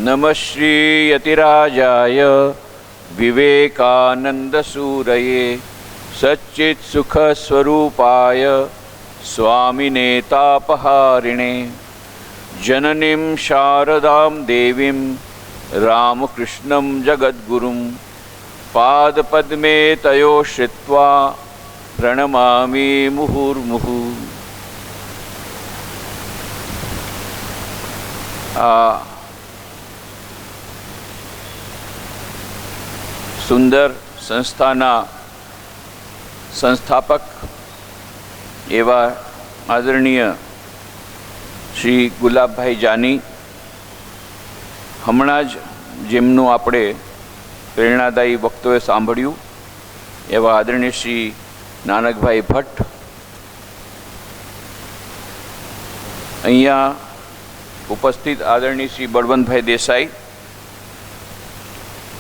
नमः श्रीयतिराजाय विवेकानन्दसूरये सच्चित्सुखस्वरूपाय स्वामिने तापहारिणे जननीं शारदां देवीं रामकृष्णं जगद्गुरुं पादपद्मे तयो श्रित्वा प्रणमामि मुहुर्मुहुः। सुंदर संस्थाना संस्थापक एवा आदरणीय श्री गुलाबभाई जानी हमणाज जेमनु आपणे प्रेरणादायी वक्तव्य सांभळ्युं एवा आदरणीय श्री नानकभाई भट्ट अहींया उपस्थित आदरणीय श्री बळवंतभाई देसाई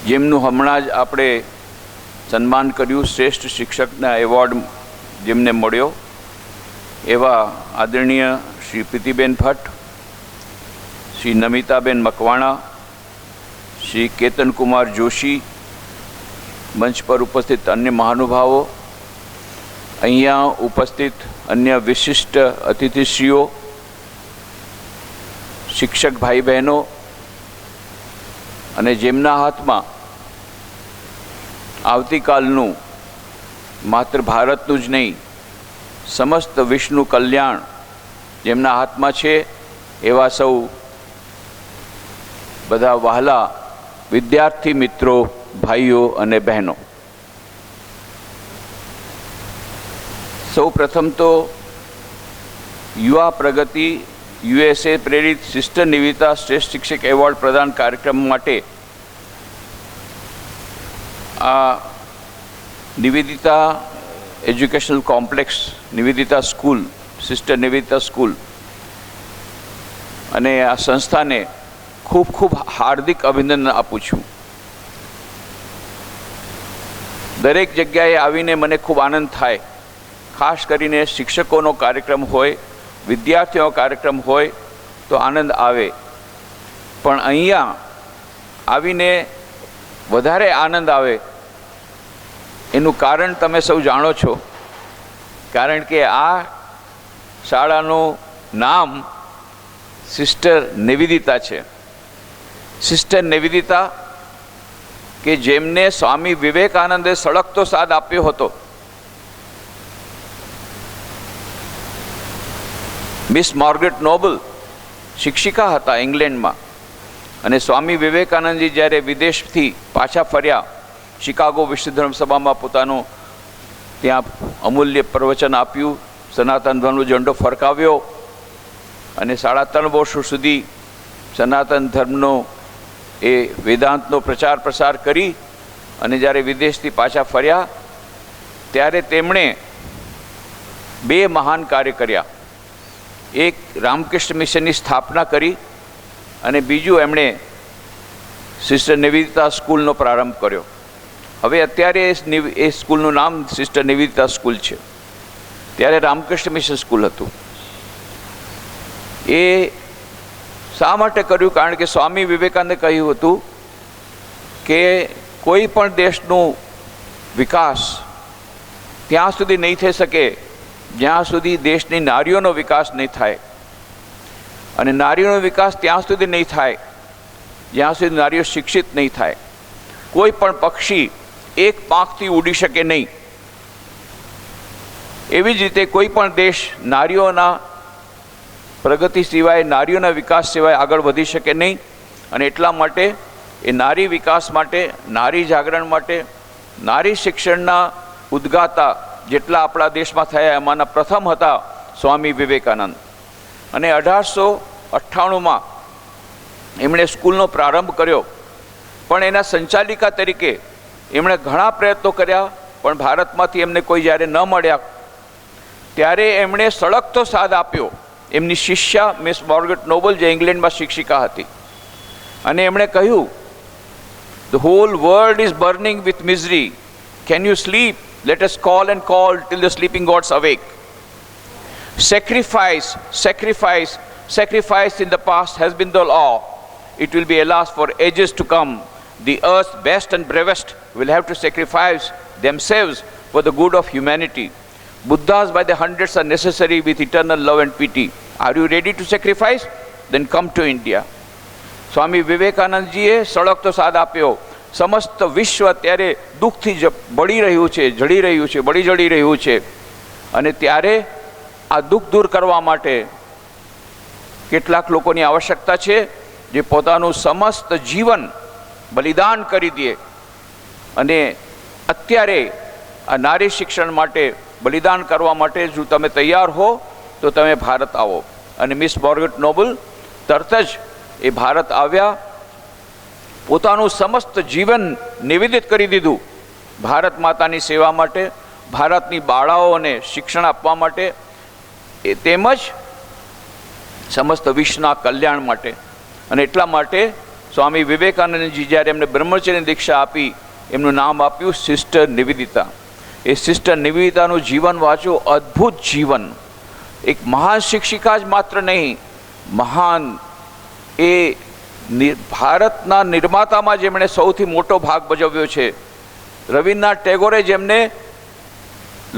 जेमनु हमणाज आपणे सन्मान कर्युं श्रेष्ठ शिक्षकना एवॉर्ड जेमने मळ्यो एवा आदरणीय श्री प्रीतिबेन भट्ट श्री नमिताबेन मकवाणा श्री केतन कुमार जोशी मंच पर उपस्थित अन्य महानुभावों अहींया उपस्थित अन्य विशिष्ट अतिथिश्रीओ शिक्षक भाई बहनों અને જેમના હાથમાં આવતીકાલનું માત્ર ભારતનું જ નહીં સમસ્ત વિશ્વનું કલ્યાણ જેમના હાથમાં છે એવા સૌ બધા વહાલા વિદ્યાર્થી મિત્રો ભાઈઓ અને બહેનો, સૌ પ્રથમ તો યુવા પ્રગતિ યુએસએ પ્રેરિત સિસ્ટર નિવેદિતા શ્રેષ્ઠ શિક્ષક એવોર્ડ પ્રદાન કાર્યક્રમ માટે આ Nivedita educational complex Nivedita school sister Nivedita school અને આ સંસ્થાને ખૂબ ખૂબ હાર્દિક અભિનંદન આપું છું. દરેક જગ્યાએ આવીને મને ખૂબ આનંદ થાય, ખાસ કરીને શિક્ષકોનો કાર્યક્રમ હોય विद्यार्थीओ कार्यक्रम होय तो आनंद आवे, पण अहींया आवीने वधारे आनंद आवे एनुं कारण तमे सौ जाणो छो, कारण के आ शाळानुं नाम सिस्टर निवेदिता छे. सिस्टर निवेदिता के जेमने स्वामी विवेकानंदे सळगतो साथ आप्यो हतो. मिस मार्गरेट नोबल शिक्षिका हता इंग्लेंड में, अने स्वामी विवेकानंदजी ज्यारे विदेश थी पाछा फर्या शिकागो विश्व धर्म सभा में पोतानो त्यां अमूल्य प्रवचन आप्यु, सनातन धर्मनो झंडो फरकाव्यो अने 3.5 वर्षो सुधी सनातन धर्मनो ए वेदांतनो प्रचार प्रसार करी अने ज्यारे विदेश थी पाछा फर्या त्यारे तेमणे 2 महान कार्य कर्या. एक रामकृष्ण मिशन की स्थापना करी अने बीजू एमणे सिस्टर निवेदिता स्कूल प्रारंभ कर्यो. हवे अत्यारे ए स्कूल नाम सिस्टर निवेदिता स्कूल छे, त्यारे रामकृष्ण मिशन स्कूल हतुं. ए शा माटे कर्युं? कारण के स्वामी विवेकानंदे कह्युं हतुं के कोई पण देशनो विकास त्यां सुधी नहीं थई शके ज्यां सुधी देशनी नारीओनो विकास नहीं थाय, अने नारीओनो विकास त्यां सुधी नहीं थाय ज्यां सुधी नारीओ शिक्षित नहीं थाय. कोई पण पक्षी एक પાંખથી ઉડી શકે નહીં, એવી જ રીતે કોઈ પણ દેશ નારીઓના પ્રગતિ સિવાય નારીઓના વિકાસ સિવાય આગળ વધી શકે નહીં. અને એટલા માટે એ નારી વિકાસ માટે, નારી જાગરણ માટે, નારી શિક્ષણના ઉદ્ગાતા જેટલા આપણા દેશમાં થયા એમાંના પ્રથમ હતા સ્વામી વિવેકાનંદ. અને 1898માં એમણે સ્કૂલનો પ્રારંભ કર્યો, પણ એના સંચાલિકા તરીકે એમણે ઘણા પ્રયત્નો કર્યા, પણ ભારતમાંથી એમને કોઈ જ્યારે ન મળ્યા ત્યારે એમણે સળગતો સાથ આપ્યો એમની શિષ્યા મિસ માર્ગરેટ નોબલ જે ઇંગ્લેન્ડમાં શિક્ષિકા હતી. અને એમણે કહ્યું, the whole world is burning with misery, can you sleep? Let us call and call till the sleeping gods awake. Sacrifice in the past has been the law. it will be alas for ages to come. The earth's best and bravest will have to sacrifice themselves for the good of humanity. Buddhas by the hundreds are necessary with eternal love and pity. Are you ready to sacrifice? Then come to India. સ્વામી વિવેકાનંદજીએ સળગ તો સાથ આપ્યો. સમસ્ત વિશ્વ અત્યારે દુઃખથી બળી રહ્યું છે, જડી રહ્યું છે, બળી જડી રહ્યું છે. અને ત્યારે આ દુઃખ દૂર કરવા માટે કેટલાક લોકોની આવશ્યકતા છે જે પોતાનું સમસ્ત જીવન બલિદાન કરી દે. અને અત્યારે આ નારી શિક્ષણ માટે બલિદાન કરવા માટે જો તમે તૈયાર હો તો તમે ભારત આવો. અને મિસ માર્ગરેટ નોબલ તરત જ એ ભારત આવ્યા, પોતાનું સમસ્ત જીવન નિવેદિત કરી દીધું ભારત માતાની સેવા માટે, ભારતની બાળાઓને શિક્ષણ આપવા માટે, તેમજ સમસ્ત વિશ્વના કલ્યાણ માટે. અને એટલા માટે સ્વામી વિવેકાનંદજી જ્યારે એમને બ્રહ્મચર્યની દીક્ષા આપી, એમનું નામ આપ્યું સિસ્ટર નિવેદિતા. એ સિસ્ટર નિવેદિતાનું જીવન વાંચો, અદ્ભુત જીવન. એક મહાન શિક્ષિકા જ માત્ર નહીં, મહાન એ ભારતના નિર્માતામાં જેમણે સૌથી મોટો ભાગ ભજવ્યો છે. રવિન્દ્રનાથ ટેગોરે જેમને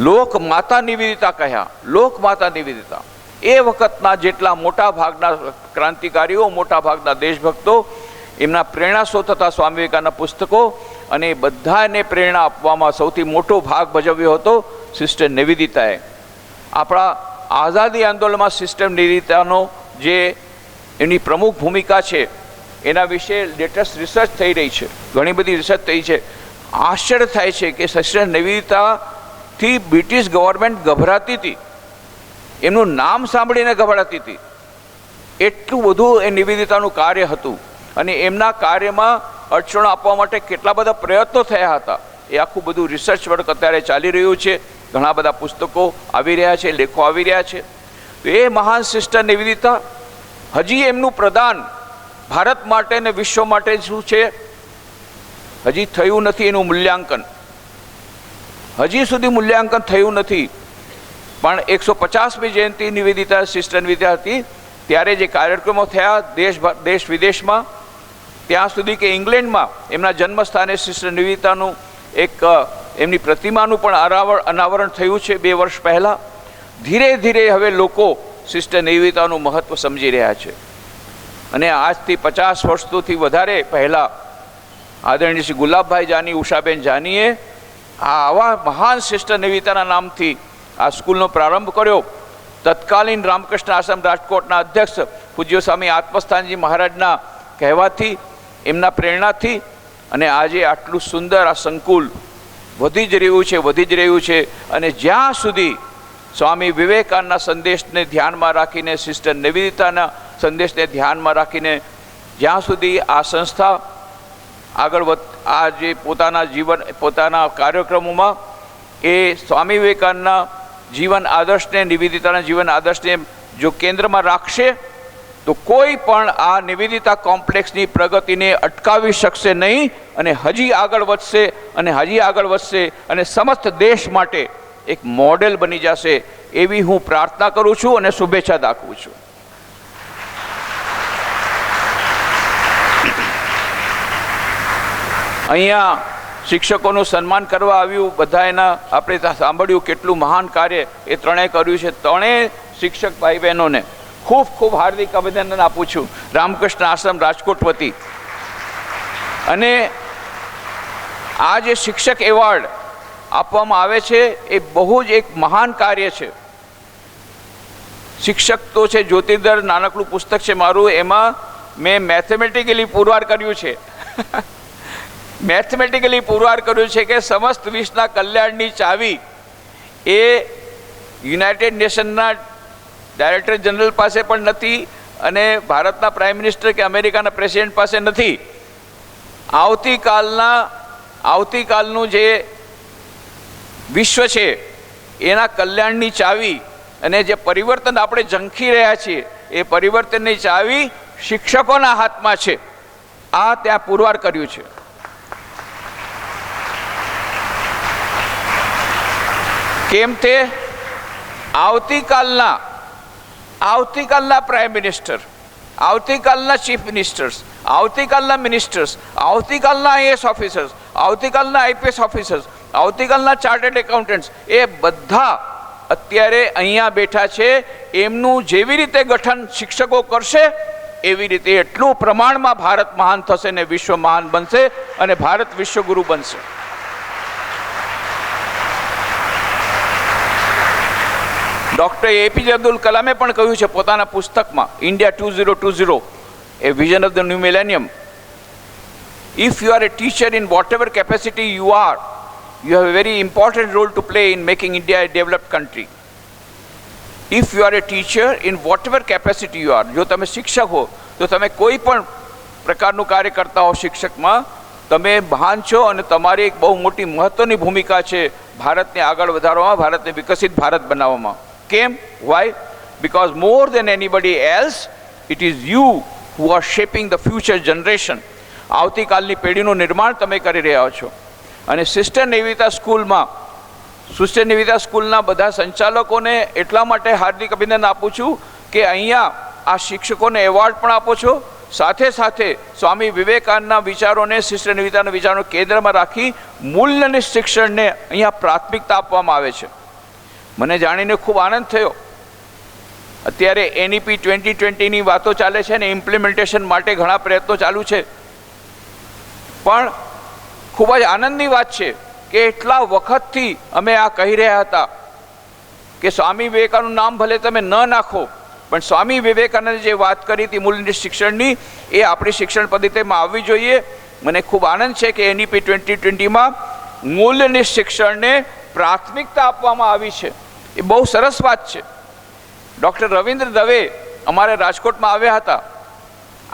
લોકમાતા નિવેદિતા કહ્યા, લોકમાતા નિવેદિતા. એ વખતના જેટલા મોટા ભાગના ક્રાંતિકારીઓ, મોટા ભાગના દેશભક્તો, એમના પ્રેરણા સ્ત્રોત હતા સ્વામી વિવેકાનંદના પુસ્તકો. અને બધાને પ્રેરણા આપવામાં સૌથી મોટો ભાગ ભજવ્યો હતો સિસ્ટર નિવેદિતાએ. આપણા આઝાદી આંદોલનમાં સિસ્ટર નિવેદિતાનો જે એની પ્રમુખ ભૂમિકા છે એના વિશે લેટેસ્ટ રિસર્ચ થઈ રહી છે, ઘણી બધી રિસર્ચ થઈ છે. આશ્ચર્ય થાય છે કે સિસ્ટર નિવેદિતાથી બ્રિટિશ ગવર્મેન્ટ ગભરાતી હતી, એમનું નામ સાંભળીને ગભરાતી હતી. એટલું બધું એ નિવેદિતાનું કાર્ય હતું. અને એમના કાર્યમાં અડચણો આપવા માટે કેટલા બધા પ્રયત્નો થયા હતા, એ આખું બધું રિસર્ચ વર્ક અત્યારે ચાલી રહ્યું છે. ઘણા બધા પુસ્તકો આવી રહ્યા છે, લેખો આવી રહ્યા છે. તો એ મહાન સિસ્ટર નિવેદિતા, હજી એમનું પ્રદાન ભારત માટે ને વિશ્વ માટે શું છે હજી થયું નથી. એનું મૂલ્યાંકન હજી સુધી મૂલ્યાંકન થયું નથી. પણ 150મી જયંતિ નિવેદિતા, સિસ્ટર નિવેદિતા હતી, ત્યારે જે કાર્યક્રમો થયા દેશ વિદેશમાં, ત્યાં સુધી કે ઇંગ્લેન્ડમાં એમના જન્મસ્થાને સિસ્ટર નિવેદિતાનું એક એમની પ્રતિમાનું પણ અનાવરણ થયું છે 2 વર્ષ પહેલાં. ધીરે ધીરે હવે લોકો સિસ્ટર નિવેદિતાનું મહત્ત્વ સમજી રહ્યા છે. અને આજથી 50 વર્ષથી વધારે પહેલાં આદરણીય શ્રી ગુલાબભાઈ જાની, ઉષાબેન જાનીએ આવા મહાન સિસ્ટર નિવેદિતાના નામથી આ સ્કૂલનો પ્રારંભ કર્યો. તત્કાલીન રામકૃષ્ણ આશ્રમ રાજકોટના અધ્યક્ષ પૂજ્ય સ્વામી આત્મસ્થાનજી મહારાજના કહેવાથી, એમના પ્રેરણાથી, અને આજે આટલું સુંદર આ સંકુલ વધી જ રહ્યું છે. અને જ્યાં સુધી સ્વામી વિવેકાનંદના સંદેશને ધ્યાનમાં રાખીને, સિસ્ટર નિવેદિતાના સંદેશને ધ્યાનમાં રાખીને જ્યાં સુધી આ સંસ્થા આગળ આ જે પોતાના કાર્યક્રમોમાં એ સ્વામી વિવેકાનંદના જીવન આદર્શને, નિવેદિતાના જીવન આદર્શને જો કેન્દ્રમાં રાખશે તો કોઈ પણ આ નિવેદિતા કોમ્પ્લેક્સની પ્રગતિને અટકાવી શકશે નહીં. અને હજી આગળ વધશે અને સમસ્ત દેશ માટે એક મોડેલ બની જશે, એવી હું પ્રાર્થના કરું છું અને શુભેચ્છા દાખવું છું. અહીંયા શિક્ષકોનું સન્માન કરવા આવ્યું, બધા એના આપણે સાંભળ્યું કેટલું મહાન કાર્ય એ ત્રણેય કર્યું છે. ત્રણેય શિક્ષક ભાઈ બહેનોને ખૂબ ખૂબ હાર્દિક અભિનંદન આપું છું રામકૃષ્ણ આશ્રમ રાજકોટ વતી. અને આ જે શિક્ષક એવોર્ડ આપવામાં આવે છે એ બહુ જ એક મહાન કાર્ય છે. શિક્ષક તો છે, જ્યોતિર્ધર નાનકડું પુસ્તક છે મારું, એમાં મેં મેથેમેટિકલી પુરવાર કર્યું છે કે સમસ્ત વિશ્વના કલ્યાણની ચાવી એ યુનાઇટેડ નેશનના ડાયરેક્ટર જનરલ પાસે પણ નથી અને ભારતના પ્રાઇમ મિનિસ્ટર કે અમેરિકાના પ્રેસિડેન્ટ પાસે નથી. આવતીકાલનું જે વિશ્વ છે એના કલ્યાણની ચાવી અને જે પરિવર્તન આપણે ઝંખી રહ્યા છીએ એ પરિવર્તનની ચાવી શિક્ષકોના હાથમાં છે. આ ત્યાં પુરવાર કર્યું છે. કેમ તે આવતીકાલના પ્રાઇમ મિનિસ્ટર આવતીકાલના ચીફ મિનિસ્ટર્સ, આવતીકાલના મિનિસ્ટર્સ, આવતીકાલના આઈએએસ ઓફિસર્સ, આવતીકાલના આઈપીએસ ઓફિસર્સ, આવતીકાલના ચાર્ટર્ડ એકાઉન્ટન્ટ્સ, એ બધા અત્યારે અહીંયા બેઠા છે. એમનું જેવી રીતે ગઠન શિક્ષકો કરશે એવી રીતે એટલું પ્રમાણમાં ભારત મહાન થશે ને વિશ્વ મહાન બનશે અને ભારત વિશ્વગુરુ બનશે. ડૉક્ટર એપીજે અબ્દુલ કલામે પણ કહ્યું છે પોતાના પુસ્તકમાં India 2020 A vision of the new millennium, if you are A teacher in vote ever capacity you are, you have a very important role to play in making India a developed country. If you are a teacher in whatever capacity you are, જો તમે શિક્ષક હો તો તમે કોઈ પણ પ્રકારનું કાર્ય કરતા હો શિક્ષકમાં, તમે મહાન છો અને તમારી એક બહુ મોટી મહત્ત્વની ભૂમિકા છે ભારતને આગળ વધારવામાં, ભારતને વિકસિત ભારત બનાવવામાં. કેમ? Y? Because more than anybody else, it is you who are shaping the future generation. આવતીકાલની પેઢીનું નિર્માણ તમે કરી રહ્યા છો. અને સિસ્ટર નિવેદિતા સ્કૂલના બધા સંચાલકોને એટલા માટે હાર્દિક અભિનંદન આપું છું કે અહીંયા આ શિક્ષકોને એવોર્ડ પણ આપો છો, સાથે સાથે સ્વામી વિવેકાનંદના વિચારોને, સિસ્ટર નિવેદિતાના વિચારોને કેન્દ્રમાં રાખી મૂલ્યનિષ્ઠ શિક્ષણને અહીંયા પ્રાથમિકતા આપવામાં આવે છે. મને જાણીને ખૂબ આનંદ થયો. અત્યારે NEP 2020ની વાતો ચાલે છે ને ઇમ્પ્લિમેન્ટેશન માટે ઘણા પ્રયત્નો ચાલુ છે, પણ ખૂબ જ આનંદની વાત છે કે એટલા વખતથી અમે આ કહી રહ્યા હતા કે સ્વામી વિવેકાનંદનું નામ ભલે તમે ન નાખો, પણ સ્વામી વિવેકાનંદે જે વાત કરી હતી મૂલ્યનિષ્ઠ શિક્ષણની, એ આપણી શિક્ષણ પદ્ધતિમાં આવવી જોઈએ. મને ખૂબ આનંદ છે કે NEP 2020માં મૂલ્યનિષ્ઠ શિક્ષણને પ્રાથમિકતા આપવામાં આવી છે. એ બહુ સરસ વાત છે. ડૉક્ટર રવિન્દ્ર દવે અમારે રાજકોટમાં આવ્યા હતા,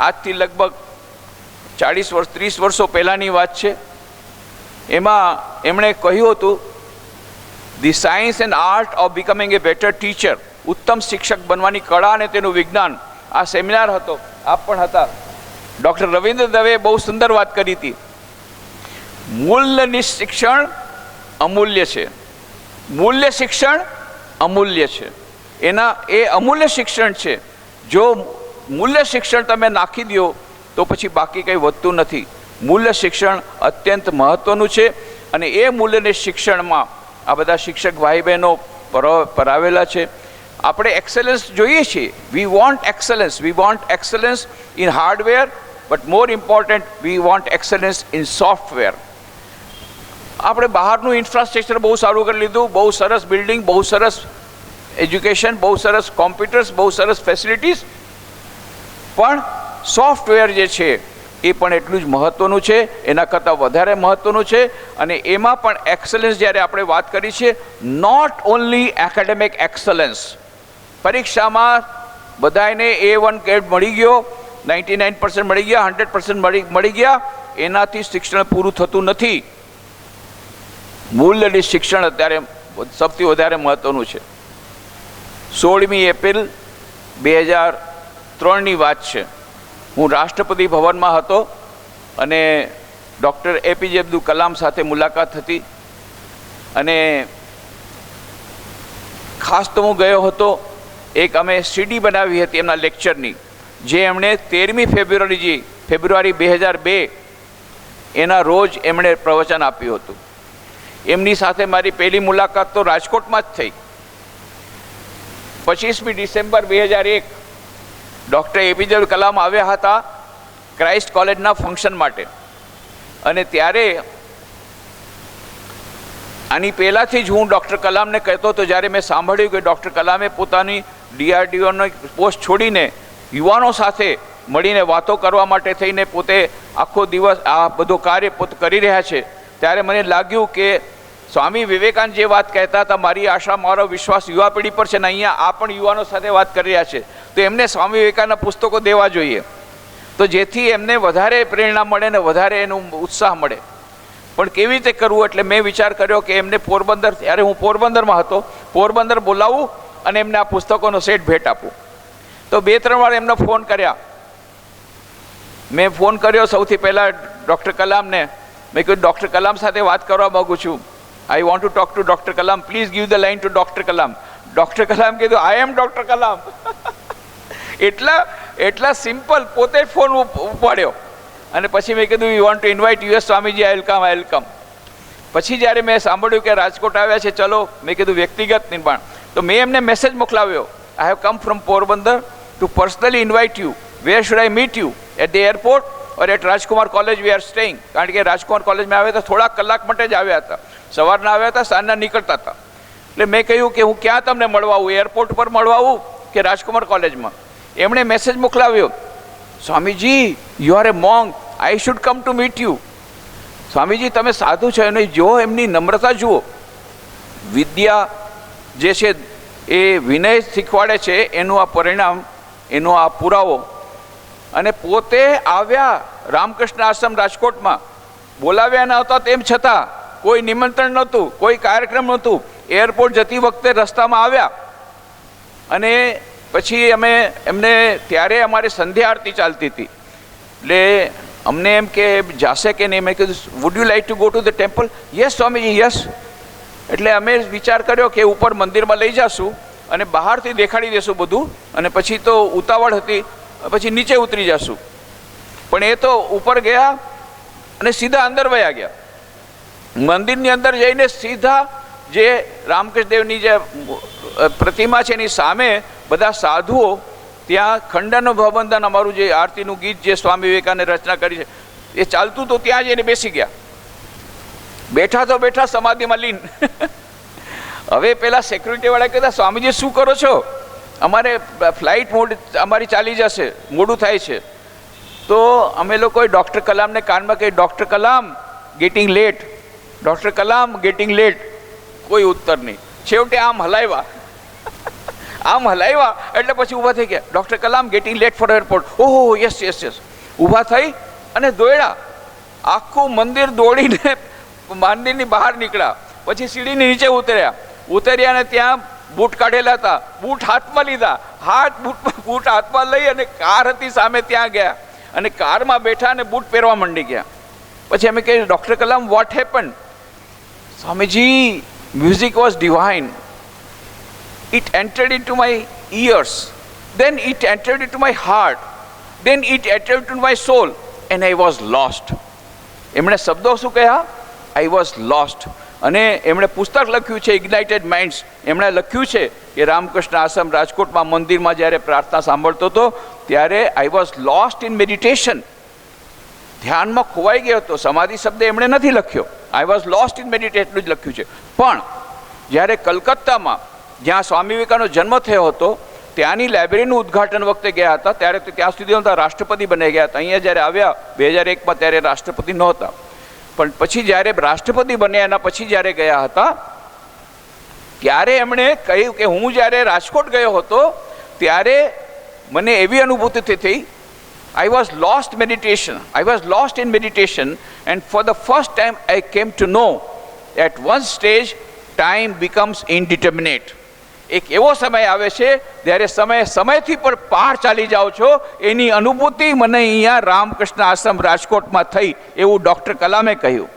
આજથી લગભગ 30 વર્ષો પહેલાંની વાત છે. એમાં એમણે કહ્યું હતું the science and art of becoming a better teacher, ઉત્તમ શિક્ષક બનવાની કળા અને તેનું વિજ્ઞાન. આ સેમિનાર હતો, આપ પણ હતા. ડૉક્ટર રવિન્દ્ર દવે બહુ સુંદર વાત કરી હતી. મૂલ્યનિષ્ઠ શિક્ષણ અમૂલ્ય છે, મૂલ્ય શિક્ષણ અમૂલ્ય છે. એ અમૂલ્ય શિક્ષણ છે. જો મૂલ્ય શિક્ષણ તમે નાખી દો તો પછી બાકી કંઈ વધતું નથી. મૂલ્ય શિક્ષણ અત્યંત મહત્ત્વનું છે અને એ મૂલ્યનિષ્ઠ શિક્ષણમાં આ બધા શિક્ષક ભાઈ બહેનો પરાવેલા છે. આપણે એક્સેલન્સ જોઈએ છીએ. We want excellence in hardware, but more important we want excellence in software. આપણે બહારનું ઇન્ફ્રાસ્ટ્રક્ચર બહુ સારું કરી લીધું, બહુ સરસ બિલ્ડિંગ, બહુ સરસ એજ્યુકેશન, બહુ સરસ કોમ્પ્યુટર્સ, બહુ સરસ ફેસિલિટીઝ, પણ સોફ્ટવેર જે છે એ પણ એટલું જ મહત્ત્વનું છે, એના કરતાં વધારે મહત્ત્વનું છે. અને એમાં પણ એક્સલન્સ જ્યારે આપણે વાત કરી છે, નોટ ઓનલી એકેડેમિક એક્સલન્સ. પરીક્ષામાં બધાને A1 ગ્રેડ મળી ગયો, 99% મળી ગયા, 100% મળી ગયા, એનાથી શિક્ષણ પૂરું થતું નથી. મૂલ્યનિષ્ઠ શિક્ષણ અત્યારે સૌથી વધારે મહત્ત્વનું છે. 16મી એપ્રિલ 2003ની વાત છે. હું રાષ્ટ્રપતિ ભવનમાં હતો અને ડૉક્ટર APJ અબ્દુલ કલામ સાથે મુલાકાત હતી. અને ખાસ તો હું ગયો હતો, એક અમે CD બનાવી હતી એમના લેક્ચરની, જે એમણે 13મી ફેબ્રુઆરી 2002 એના રોજ એમણે પ્રવચન આપ્યું હતું. એમની સાથે મારી પહેલી મુલાકાત તો રાજકોટમાં જ થઈ. 25મી December 2001 doctor APJ Abdul Kalam આવ્યા હતા ક્રાઇસ્ટ કોલેજના ફંક્શન માટે. અને ત્યારે આની પહેલાંથી જ હું ડૉક્ટર કલામને કહેતો હતો, જ્યારે મેં સાંભળ્યું કે ડૉક્ટર કલામે પોતાની DRDOનો પોસ્ટ છોડીને યુવાનો સાથે મળીને વાતો કરવા માટે થઈને પોતે આખો દિવસ આ બધો કાર્ય પોતે કરી રહ્યા છે, ત્યારે મને લાગ્યું કે સ્વામી વિવેકાનંદ જે વાત કહેતા હતા, મારી આશા મારો વિશ્વાસ યુવા પેઢી પર છે ને અહીંયા આ પણ યુવાનો સાથે વાત કરી રહ્યા છે, તો એમને સ્વામી વિવેકાનંદના પુસ્તકો દેવા જોઈએ, તો જેથી એમને વધારે પ્રેરણા મળે ને વધારે એનું ઉત્સાહ મળે. પણ કેવી રીતે કરવું, એટલે મેં વિચાર કર્યો કે એમને પોરબંદર, ત્યારે હું પોરબંદરમાં હતો, પોરબંદર બોલાવું અને એમને આ પુસ્તકોનો સેટ ભેટ આપું. તો 2-3 વાર એમને ફોન કર્યા. મેં ફોન કર્યો સૌથી પહેલાં ડૉક્ટર કલામને. મેં કહ્યું ડૉક્ટર કલામ સાથે વાત કરવા માગું છું, આઈ want to talk to doctor Kalam, please give the line to doctor Kalam. Doctor Kalam કીધું આઈ એમ ડૉક્ટર કલામ. એટલા એટલા સિમ્પલ, પોતે જ ફોન ઉપાડ્યો. અને પછી મેં કીધું you want to invite us Swamiji, I will come. પછી જ્યારે મેં સાંભળ્યું કે રાજકોટ આવ્યા છે, ચલો, મેં કીધું વ્યક્તિગત નિર્માણ, તો મેં એમને મેસેજ મોકલાવ્યો, I have come from Porbandar to personally invite you. Where should I meet you? At the airport or at Rajkumar College we are staying? કારણ કે રાજકુમાર કોલેજમાં આવ્યા હતા, થોડાક કલાક માટે જ આવ્યા હતા, સવારના આવ્યા હતા, સાંજના નીકળતા હતા. એટલે મેં કહ્યું કે હું ક્યાં તમને મળવા આવું, એરપોર્ટ પર મળવા આવું કે રાજકુમાર કોલેજમાં? એમણે મેસેજ મોકલાવ્યો, Swamiji you are a monk, I should come to meet you. Swamiji તમે સાધુ છો, એને જો એમની નમ્રતા જુઓ, વિદ્યા જે છે એ વિનય શીખવાડે છે, એનું આ પરિણામ, એનો આ પુરાવો. અને પોતે આવ્યા રામકૃષ્ણ આશ્રમ રાજકોટમાં, બોલાવ્યા ન હતા, તેમ છતાં કોઈ નિમંત્રણ નહોતું, કોઈ કાર્યક્રમ નહોતું. એરપોર્ટ જતી વખતે રસ્તામાં આવ્યા અને પછી અમે એમને, ત્યારે અમારી સંધ્યા આરતી ચાલતી હતી, એટલે અમને એમ કે જાશે કે નહીં. મેં કીધું wood you like to go to the temple? Yes Swamiji, yes. એટલે અમે વિચાર કર્યો કે ઉપર મંદિરમાં લઈ જશું અને બહારથી દેખાડી દેશું બધું, અને પછી તો ઉતાવળ હતી, પછી નીચે ઉતરી જશું. પણ એ તો ઉપર ગયા અને સીધા અંદર વયા ગયા. મંદિરની અંદર જઈને સીધા જે રામકૃષ્ણદેવની જે પ્રતિમા છે એની સામે બધા સાધુઓ, ત્યાં ખંડન ભવબંધન, અમારું જે આરતીનું ગીત જે સ્વામી વિવેકાનંદે રચના કરી છે એ ચાલતું, તો ત્યાં જઈને બેસી ગયા. બેઠા તો બેઠા સમાધિમાં લીન. હવે પેલા સિક્યુરિટીવાળા કહેતા, સ્વામીજી શું કરો છો? અમારે ફ્લાઇટ અમારી ચાલી જશે, મોડું થાય છે. તો અમે લોકોએ ડૉક્ટર કલામને કાનમાં કહી, doctor Kalam getting late, doctor Kalam getting late. કોઈ ઉત્તર નહીં. છેવટે આમ હલાવ્યા, આમ હલાવ્યા એટલે પછી ઊભા થઈ ગયા, doctor Kalam getting late for airport. ઓહો, યસ યસ યસ. ઊભા થઈ અને દોડ્યા, આખું મંદિર દોડીને મંદિરની બહાર નીકળ્યા. પછી સીડીની નીચે ઉતર્યા ને ત્યાં બૂટ કાઢેલા હતા, બૂટ હાથમાં લીધા, બૂટ હાથમાં લઈ અને કાર હતી સામે, ત્યાં ગયા અને કારમાં બેઠા અને બૂટ પહેરવા માંડી ગયા. પછી અમે કહ્યું, doctor Kalam what happen? Swamiji, music was divine. It entered into my ears, then it entered into my heart, then it entered into my soul, and I was lost. એમણે શબ્દો શું કહ્યા? I was lost. અને એમણે પુસ્તક લખ્યું છે ઇગ્નાઇટેડ માઇન્ડ્સ. એમણે લખ્યું છે કે રામકૃષ્ણ આશ્રમ રાજકોટમાં મંદિરમાં જ્યારે પ્રાર્થના સાંભળતો હતો ત્યારે I was lost in meditation. ધ્યાનમાં ખોવાઈ ગયો હતો. સમાધિ શબ્દ એમણે નથી લખ્યો, I was lost in meditation જ લખ્યું છે. પણ જ્યારે કલકત્તામાં, જ્યાં સ્વામી વિવેકાનંદનો જન્મ થયો હતો, ત્યાંની લાઇબ્રેરીનું ઉદ્ઘાટન વખતે ગયા હતા, ત્યારે ત્યાં સુધી રાષ્ટ્રપતિ બની ગયા હતા. અહીંયા જ્યારે આવ્યા 2001માં ત્યારે રાષ્ટ્રપતિ નહોતા. પણ પછી જ્યારે રાષ્ટ્રપતિ બન્યા એના પછી જ્યારે ગયા હતા ત્યારે એમણે કહ્યું કે હું જ્યારે રાજકોટ ગયો હતો ત્યારે મને એવી અનુભૂતિ થઈ, I was lost in meditation, and for the first time I came to know at one stage time becomes indeterminate. એક એવો સમય આવે છે જ્યારે સમયથી પણ પાર ચાલી જાઓ છો, એની અનુભૂતિ મને અહીંયા રામકૃષ્ણ આશ્રમ રાજકોટમાં થઈ, એવું ડૉક્ટર કલામે કહ્યું.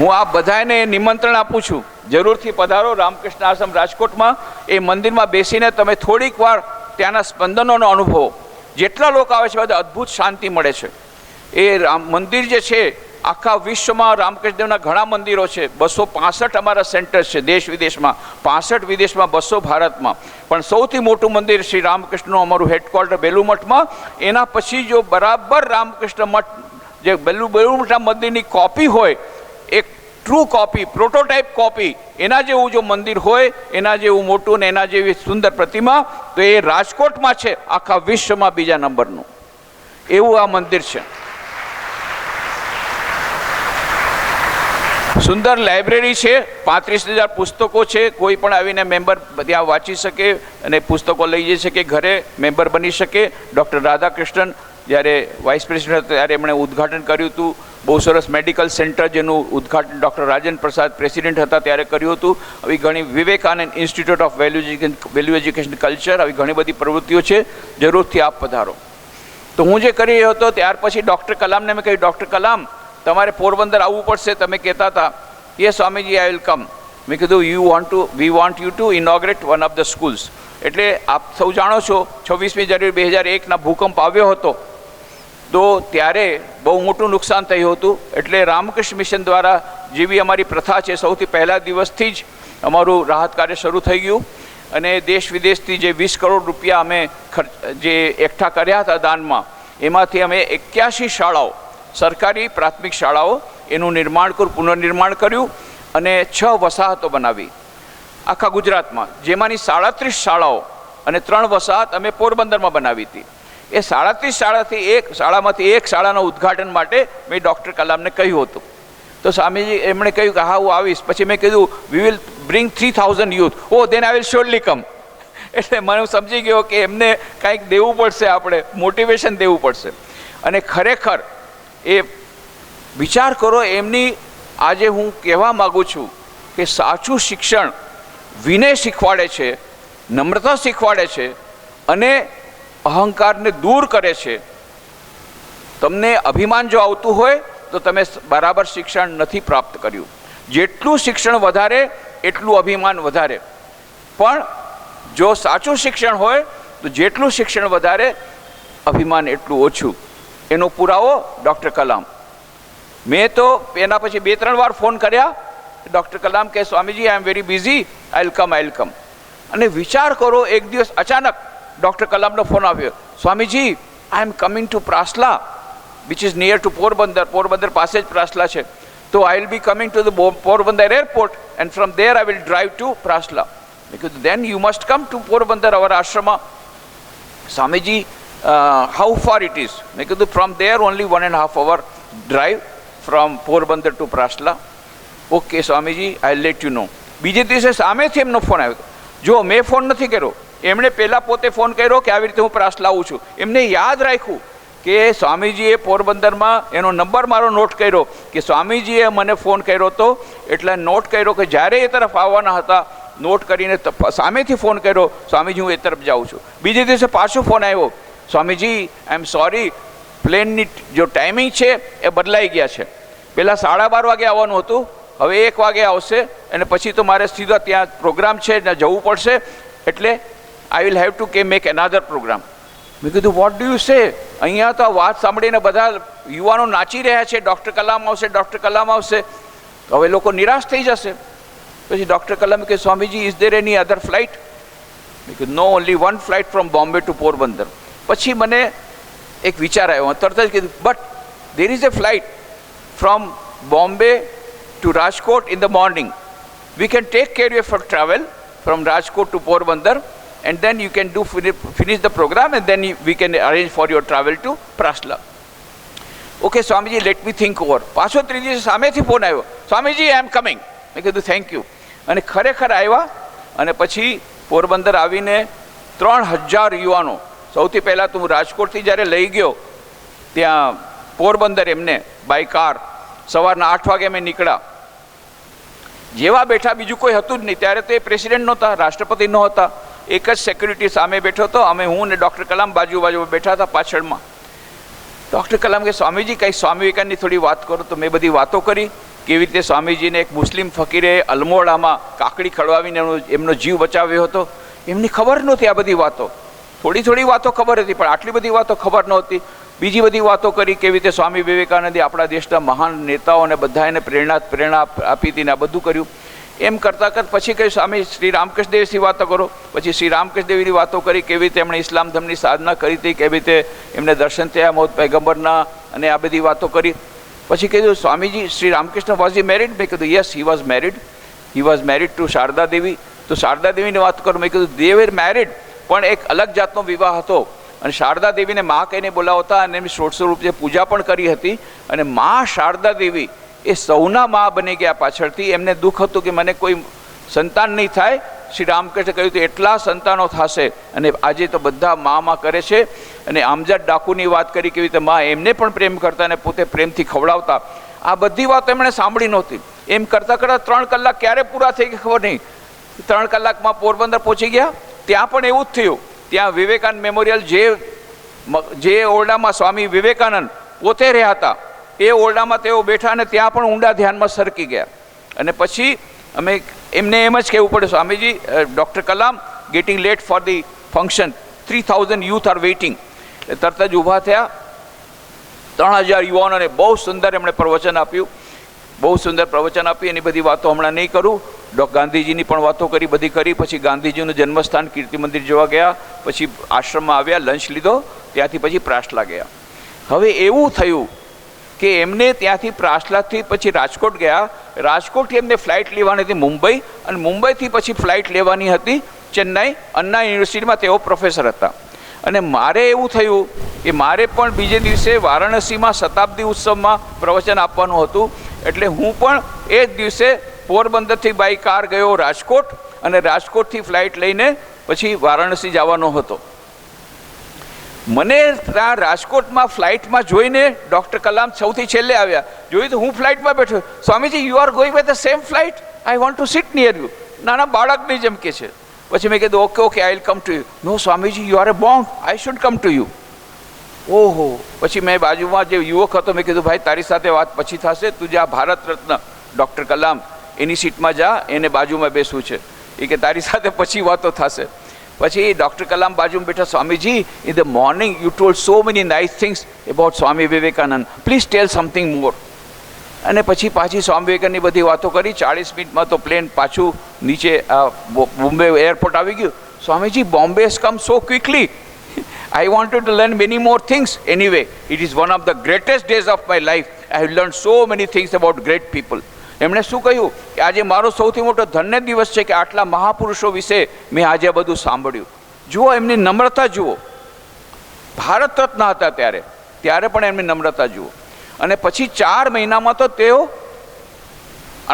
હું આપ બધાને નિમંત્રણ આપું છું, જરૂરથી પધારો રામકૃષ્ણ આશ્રમ રાજકોટમાં. એ મંદિરમાં બેસીને તમે થોડીક વાર ત્યાંના સ્પંદનોનો અનુભવો. જેટલા લોકો આવે છે બધા અદ્ભુત શાંતિ મળે છે. એ મંદિર જે છે, આખા વિશ્વમાં રામકૃષ્ણદેવના ઘણા મંદિરો છે, 265 અમારા સેન્ટર્સ છે દેશ વિદેશમાં, 65 વિદેશમાં, 200 ભારતમાં. પણ સૌથી મોટું મંદિર શ્રી રામકૃષ્ણનું અમારું હેડક્વાર્ટર બેલુમઠમાં. એના પછી જો બરાબર રામકૃષ્ણ મઠ જે બેલુમઠના મંદિરની કોપી હોય, એક ટ્રુ કોપી, પ્રોટોટાઇપ કોપી, એના જેવું જો મંદિર હોય, એના જેવું મોટું ને એના જેવી સુંદર પ્રતિમા, તો એ રાજકોટમાં છે, આખા વિશ્વમાં બીજા નંબરનું. એવું આ મંદિર છે. સુંદર લાઇબ્રેરી છે, 35,000 પુસ્તકો છે. કોઈ પણ આવીને મેમ્બર ત્યાં વાંચી શકે અને પુસ્તકો લઈ જઈ શકે, ઘરે મેમ્બર બની શકે. ડૉક્ટર રાધાકૃષ્ણન જ્યારે વાઇસ પ્રેસિડેન્ટ હતા ત્યારે એમણે ઉદ્ઘાટન કર્યું હતું. બહુ સરસ મેડિકલ સેન્ટર જેનું ઉદ્ઘાટન ડૉક્ટર રાજેન્દ્ર પ્રસાદ પ્રેસિડેન્ટ હતા ત્યારે કર્યું હતું. આવી ઘણી Vivekananda Institute of Value Education culture, આવી ઘણી બધી પ્રવૃત્તિઓ છે. જરૂરથી આપ પધારો. તો હું જે કરી રહ્યો હતો ત્યાર પછી ડૉક્ટર કલામને મેં કહ્યું, ડૉક્ટર કલામ તમારે પોરબંદર આવવું પડશે, તમે કહેતા હતા. એ સ્વામીજી આઈ વિલ કમ. મેં કીધું we want you to inaugurate one of the schools. એટલે આપ સૌ જાણો છો 26મી જાન્યુઆરી 2001ના ભૂકંપ આવ્યો હતો તો ત્યારે બહુ મોટું નુકસાન થયું હતું. એટલે રામકૃષ્ણ મિશન દ્વારા જેવી અમારી પ્રથા છે, સૌથી પહેલા દિવસથી જ અમારું રાહત કાર્ય શરૂ થઈ ગયું અને દેશ વિદેશથી જે 20 કરોડ રૂપિયા અમે જે એકઠા કર્યા હતા દાનમાં, એમાંથી અમે 81 શાળાઓ, સરકારી પ્રાથમિક શાળાઓ, એનું પુનર્નિર્માણ કર્યું અને 6 વસાહતો બનાવી આખા ગુજરાતમાં, જેમાંની 37 શાળાઓ અને 3 વસાહત અમે પોરબંદરમાં બનાવી હતી. એ 37 શાળામાંથી એક શાળાના ઉદ્ઘાટન માટે મેં ડૉક્ટર કલામને કહ્યું હતું. તો સ્વામીજી એમણે કહ્યું કે હા હું આવીશ. પછી મેં કીધું we will bring 3000 youth. Oh then I will surely come. એટલે મને સમજી ગયો કે એમને કાંઈક દેવું પડશે, આપણે મોટિવેશન દેવું પડશે. અને ખરેખર એ વિચાર કરો, એમની આજે હું કહેવા માગું છું કે સાચું શિક્ષણ વિનય શીખવાડે છે, નમ્રતા શીખવાડે છે અને અહંકારને દૂર કરે છે. તમને અભિમાન જો આવતું હોય તો તમે બરાબર શિક્ષણ નથી પ્રાપ્ત કર્યું. જેટલું શિક્ષણ વધારે એટલું અભિમાન વધારે, પણ જો સાચું શિક્ષણ હોય તો જેટલું શિક્ષણ વધારે અભિમાન એટલું ઓછું. એનો પુરાવો ડૉક્ટર કલામ. મેં તો એના પછી 2-3 વાર ફોન કર્યા. ડૉક્ટર કલામ કહે Swamiji I am very busy, I will come. અને વિચાર કરો, એક દિવસ અચાનક ડૉક્ટર કલામનો ફોન આવ્યો, Swamiji I am coming to Prasla which is near to Porbandar. Porbandar પાસે જ પ્રાસલા છે. તો I will be coming to the Porbandar airport and from there I will drive to Prasla. મેં કીધું then you must come to Porbandar our ashram. Swamiji how far it is? મેં કીધું from there only 1.5 hour drive from Porbandar to Prasla. Okay Swamiji I let you નો. બીજે દિવસે સામેથી એમનો phone આવ્યો. જો મેં ફોન નથી કર્યો, એમણે પહેલાં પોતે ફોન કર્યો કે આવી રીતે હું પ્રાસલા આવું છું. એમને યાદ રાખ્યું કે સ્વામીજીએ પોરબંદરમાં એનો નંબર મારો નોટ કર્યો કે સ્વામીજીએ મને ફોન કર્યો હતો, એટલે નોટ કર્યો કે જ્યારે એ તરફ આવવાના હતા નોટ કરીને સામેથી ફોન કર્યો, સ્વામીજી હું એ તરફ જાઉં છું. બીજે દિવસે પાછો ફોન આવ્યો, સ્વામીજી આઈ એમ સોરી, પ્લેનની જો ટાઈમિંગ છે એ બદલાઈ ગયા છે. પહેલાં 12:30 વાગે આવવાનું હતું, હવે 1 વાગે આવશે અને પછી તો મારે સીધા ત્યાં પ્રોગ્રામ છે ત્યાં જવું પડશે, એટલે I will have to make another programme. મેં કીધું વોટ ડુ યુ સે? અહીંયા તો આ વાત સાંભળીને બધા યુવાનો નાચી રહ્યા છે, ડૉક્ટર કલામ આવશે, ડૉક્ટર કલામ આવશે. હવે લોકો નિરાશ થઈ જશે. પછી ડૉક્ટર કલામ કે Swamiji is there any other flight? મેં કીધું no, only 1 flight from Bombay to Porbandar. પછી મને એક વિચાર આવ્યો, તરત જ કીધું but there is a flight from Bombay to Rajkot in the morning. We can take care of your travel from Rajkot to Porbandar and then you can finish the program and then we can arrange for your travel to Prasla. Okay Swamiji, let me think over. પાછો ત્રીજી દિવસે સામેથી phone આવ્યો, Swamiji I am coming. મેં કીધું thank you. અને ખરેખર આવ્યા અને પછી પોરબંદર આવીને 3000 યુવાનો, સૌથી પહેલાં તો હું રાજકોટથી જ્યારે લઈ ગયો ત્યાં પોરબંદર એમને બાય કાર, સવારના 8 વાગે અમે નીકળ્યા. જેવા બેઠા બીજું કોઈ હતું જ નહીં. ત્યારે તો એ પ્રેસિડેન્ટ નહોતા, રાષ્ટ્રપતિ નહોતા, એક જ સેક્યુરિટી સામે બેઠો હતો. અમે હું ને ડૉક્ટર કલામ બાજુમાં બેઠા હતા પાછળમાં. ડૉક્ટર કલામ કે સ્વામીજી કંઈ સ્વામી વિવેકાનંદની થોડી વાત કરો. તો મેં બધી વાતો કરી, કેવી રીતે સ્વામીજીને એક મુસ્લિમ ફકીરે અલમોડામાં કાકડી ખડવાવીને એમનો જીવ બચાવ્યો હતો. એમની ખબર નહોતી આ બધી વાતો. થોડી વાતો ખબર હતી પણ આટલી બધી વાતો ખબર નહોતી. બીજી બધી વાતો કરી, કેવી રીતે સ્વામી વિવેકાનંદે આપણા દેશના મહાન નેતાઓને બધાને પ્રેરણા આપી હતી ને આ બધું કર્યું. એમ કરતાં પછી કહ્યું સ્વામી શ્રી રામકૃષ્ણ દેવથી વાતો કરો. પછી શ્રી રામકૃષ્ણ દેવની વાતો કરી, કેવી રીતે એમણે ઇસ્લામ ધર્મની સાધના કરી હતી, કેવી રીતે એમને દર્શન થયા મોત પૈગંબરના, અને આ બધી વાતો કરી. પછી કીધું Swamiji Shri Ramakrishna was he married? મેં કીધું yes he was married to Sarada Devi. તો શારદા દેવીની વાત કરું. મેં કીધું દે વેર મેરિડ, પણ એક અલગ જાતનો વિવાહ હતો અને શારદા દેવીને મા કહીને બોલાવતા અને એમની ષોડશો રૂપે પૂજા પણ કરી હતી. અને મા શારદા દેવી એ સૌના મા બની ગયા પાછળથી. એમને દુઃખ હતું કે મને કોઈ સંતાન નહીં થાય. શ્રી રામકૃષ્ણ કહ્યું તો એટલા સંતાનો થશે. અને આજે તો બધા મા કરે છે. અને આમજાદ ડાકુની વાત કરી, કેવી રીતે મા એમને પણ પ્રેમ કરતા અને પોતે પ્રેમથી ખવડાવતા. આ બધી વાતો એમણે સાંભળી નહોતી. એમ કરતાં 3 કલાક ક્યારે પૂરા થઈ ગયા ખબર નહીં. 3 કલાકમાં પોરબંદર પહોંચી ગયા. ત્યાં પણ એવું જ થયું. ત્યાં વિવેકાનંદ મેમોરિયલ જે ઓરડામાં સ્વામી વિવેકાનંદ પોતે રહ્યા હતા એ ઓરડામાં તેઓ બેઠા અને ત્યાં પણ ઊંડા ધ્યાનમાં સરકી ગયા. અને પછી અમે એમને એમ જ કહેવું પડે, Swamiji doctor Kalam getting late for the function, 3000 youth are waiting. એટલે તરત જ ઊભા થયા. 3000 યુવાનોને બહુ સુંદર એમણે પ્રવચન આપ્યું, બહુ સુંદર પ્રવચન આપ્યું. એની બધી વાતો હમણાં નહીં કરું. ગાંધીજીની પણ વાતો કરી, બધી કરી. પછી ગાંધીજીનું જન્મસ્થાન કીર્તિ મંદિર જોવા ગયા, પછી આશ્રમમાં આવ્યા, લંચ લીધો, ત્યાંથી પછી પ્રાસલા ગયા. હવે એવું થયું કે એમને ત્યાંથી પ્રાસલાથી પછી રાજકોટ ગયા. રાજકોટથી એમને ફ્લાઇટ લેવાની હતી મુંબઈ, અને મુંબઈથી પછી ફ્લાઇટ લેવાની હતી ચેન્નાઈ. અન્ના યુનિવર્સિટીમાં તેઓ પ્રોફેસર હતા. અને મારે એવું થયું કે મારે પણ બીજે દિવસે વારાણસીમાં શતાબ્દી ઉત્સવમાં પ્રવચન આપવાનું હતું. એટલે હું પણ એ જ દિવસે પોરબંદરથી બાય કાર ગયો રાજકોટ, અને રાજકોટથી ફ્લાઇટ લઈને પછી વારાણસી જવાનો હતો. મને ત્યાં રાજકોટમાં ફ્લાઇટમાં જોઈને ડૉક્ટર કલામ સૌથી છેલ્લે આવ્યા. જોયું તો હું ફ્લાઇટમાં બેઠો. Swamiji, you are going by the same flight, I want to sit near you. નાના બાળકની જેમ કે છે. પછી મેં કીધું okay okay, I will come to you. No Swamiji, you are a bond, I should come to you. ઓહો. પછી મેં બાજુમાં જે યુવક હતો મેં કીધું, ભાઈ તારી સાથે વાત પછી થશે, તું જા ભારત રત્ન ડૉક્ટર કલામ એની સીટમાં જા, એને બાજુમાં બેસવું છે. એ કે તારી સાથે પછી વાતો થશે. પછી ડૉક્ટર કલામ બાજુમાં બેઠા. Swamiji, in the morning you told so many nice things about Swami Vivekananda, please tell something more. અને પછી પાછી સ્વામી વિવેકાનંદની બધી વાતો કરી. 40 મિનિટમાં તો પ્લેન પાછું નીચે બોમ્બે એરપોર્ટ આવી ગયું. Swamiji, Bombay has come so quickly, I wanted to learn many more things. Anyway, it is one of the greatest days of my life. I have learned so many things about great people. એમણે શું કહ્યું કે આજે મારો સૌથી મોટો ધન્ય દિવસ છે કે આટલા મહાપુરુષો વિશે મેં આજે બધું સાંભળ્યું. જુઓ એમની નમ્રતા જુઓ. ભારત રત્ન હતા ત્યારે પણ એમની નમ્રતા જુઓ. અને પછી 4 મહિનામાં તો તેઓ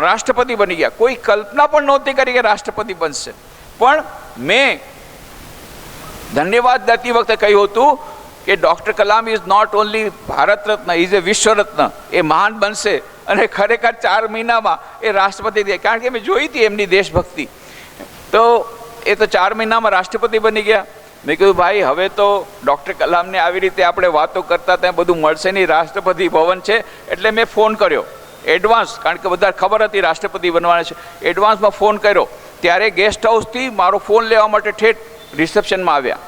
રાષ્ટ્રપતિ બની ગયા. કોઈ કલ્પના પણ નહોતી કરી કે રાષ્ટ્રપતિ બનશે. પણ મેં ધન્યવાદ દેતી વખતે કહ્યું હતું કે doctor Kalam is not only Bharat Ratna, is એ વિશ્વ રત્ન. એ મહાન બનશે. અને ખરેખર 4 મહિનામાં એ રાષ્ટ્રપતિ થયા. કારણ કે મેં જોઈ હતી એમની દેશભક્તિ. તો એ તો 4 મહિનામાં રાષ્ટ્રપતિ બની ગયા. મેં કહ્યું ભાઈ હવે તો ડૉક્ટર કલામને આવી રીતે આપણે વાતો કરતા ત્યાં બધું મળશે નહીં, રાષ્ટ્રપતિ ભવન છે. એટલે મેં ફોન કર્યો એડવાન્સ, કારણ કે બધા ખબર હતી રાષ્ટ્રપતિ બનવાના છે. એડવાન્સમાં ફોન કર્યો. ત્યારે ગેસ્ટ હાઉસથી મારો ફોન લેવા માટે ઠેઠ રિસેપ્શનમાં આવ્યા.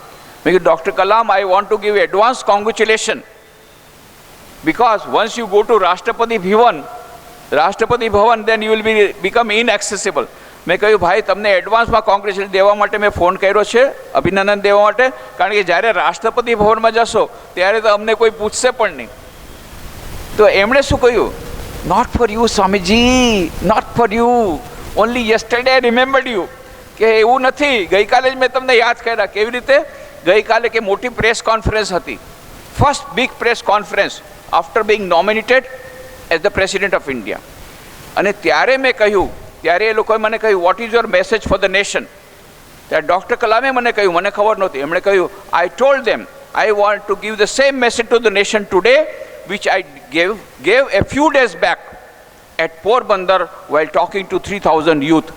મેં કીધું doctor Kalam, I want to give advance congratulation, because once you go to રાષ્ટ્રપતિ ભવન then you will become inaccessible. મેં કહ્યું ભાઈ તમને એડવાન્સમાં કોંગ્રેચ્યુલેશન દેવા માટે મેં ફોન કર્યો છે, અભિનંદન દેવા માટે. કારણ કે જ્યારે રાષ્ટ્રપતિ ભવનમાં જશો ત્યારે તો અમને કોઈ પૂછશે પણ નહીં. તો એમણે શું કહ્યું, not for you Swamiji, not for you, only yesterday I remembered you. કે એવું નથી, ગઈકાલે જ મેં તમને યાદ કર્યા. કેવી રીતે? ગઈકાલે કે મોટી પ્રેસ કોન્ફરન્સ હતી, first big press conference after being nominated as the president of India. અને ત્યારે મેં કહ્યું, ત્યારે એ લોકોએ મને કહ્યું, what is your message for the nation? ત્યારે ડૉક્ટર કલામે મને કહ્યું, મને ખબર નહોતી. એમણે કહ્યું, I told them I want to give the same message to the nation today which I gave a few days back at Porbandar while talking to 3000 youth.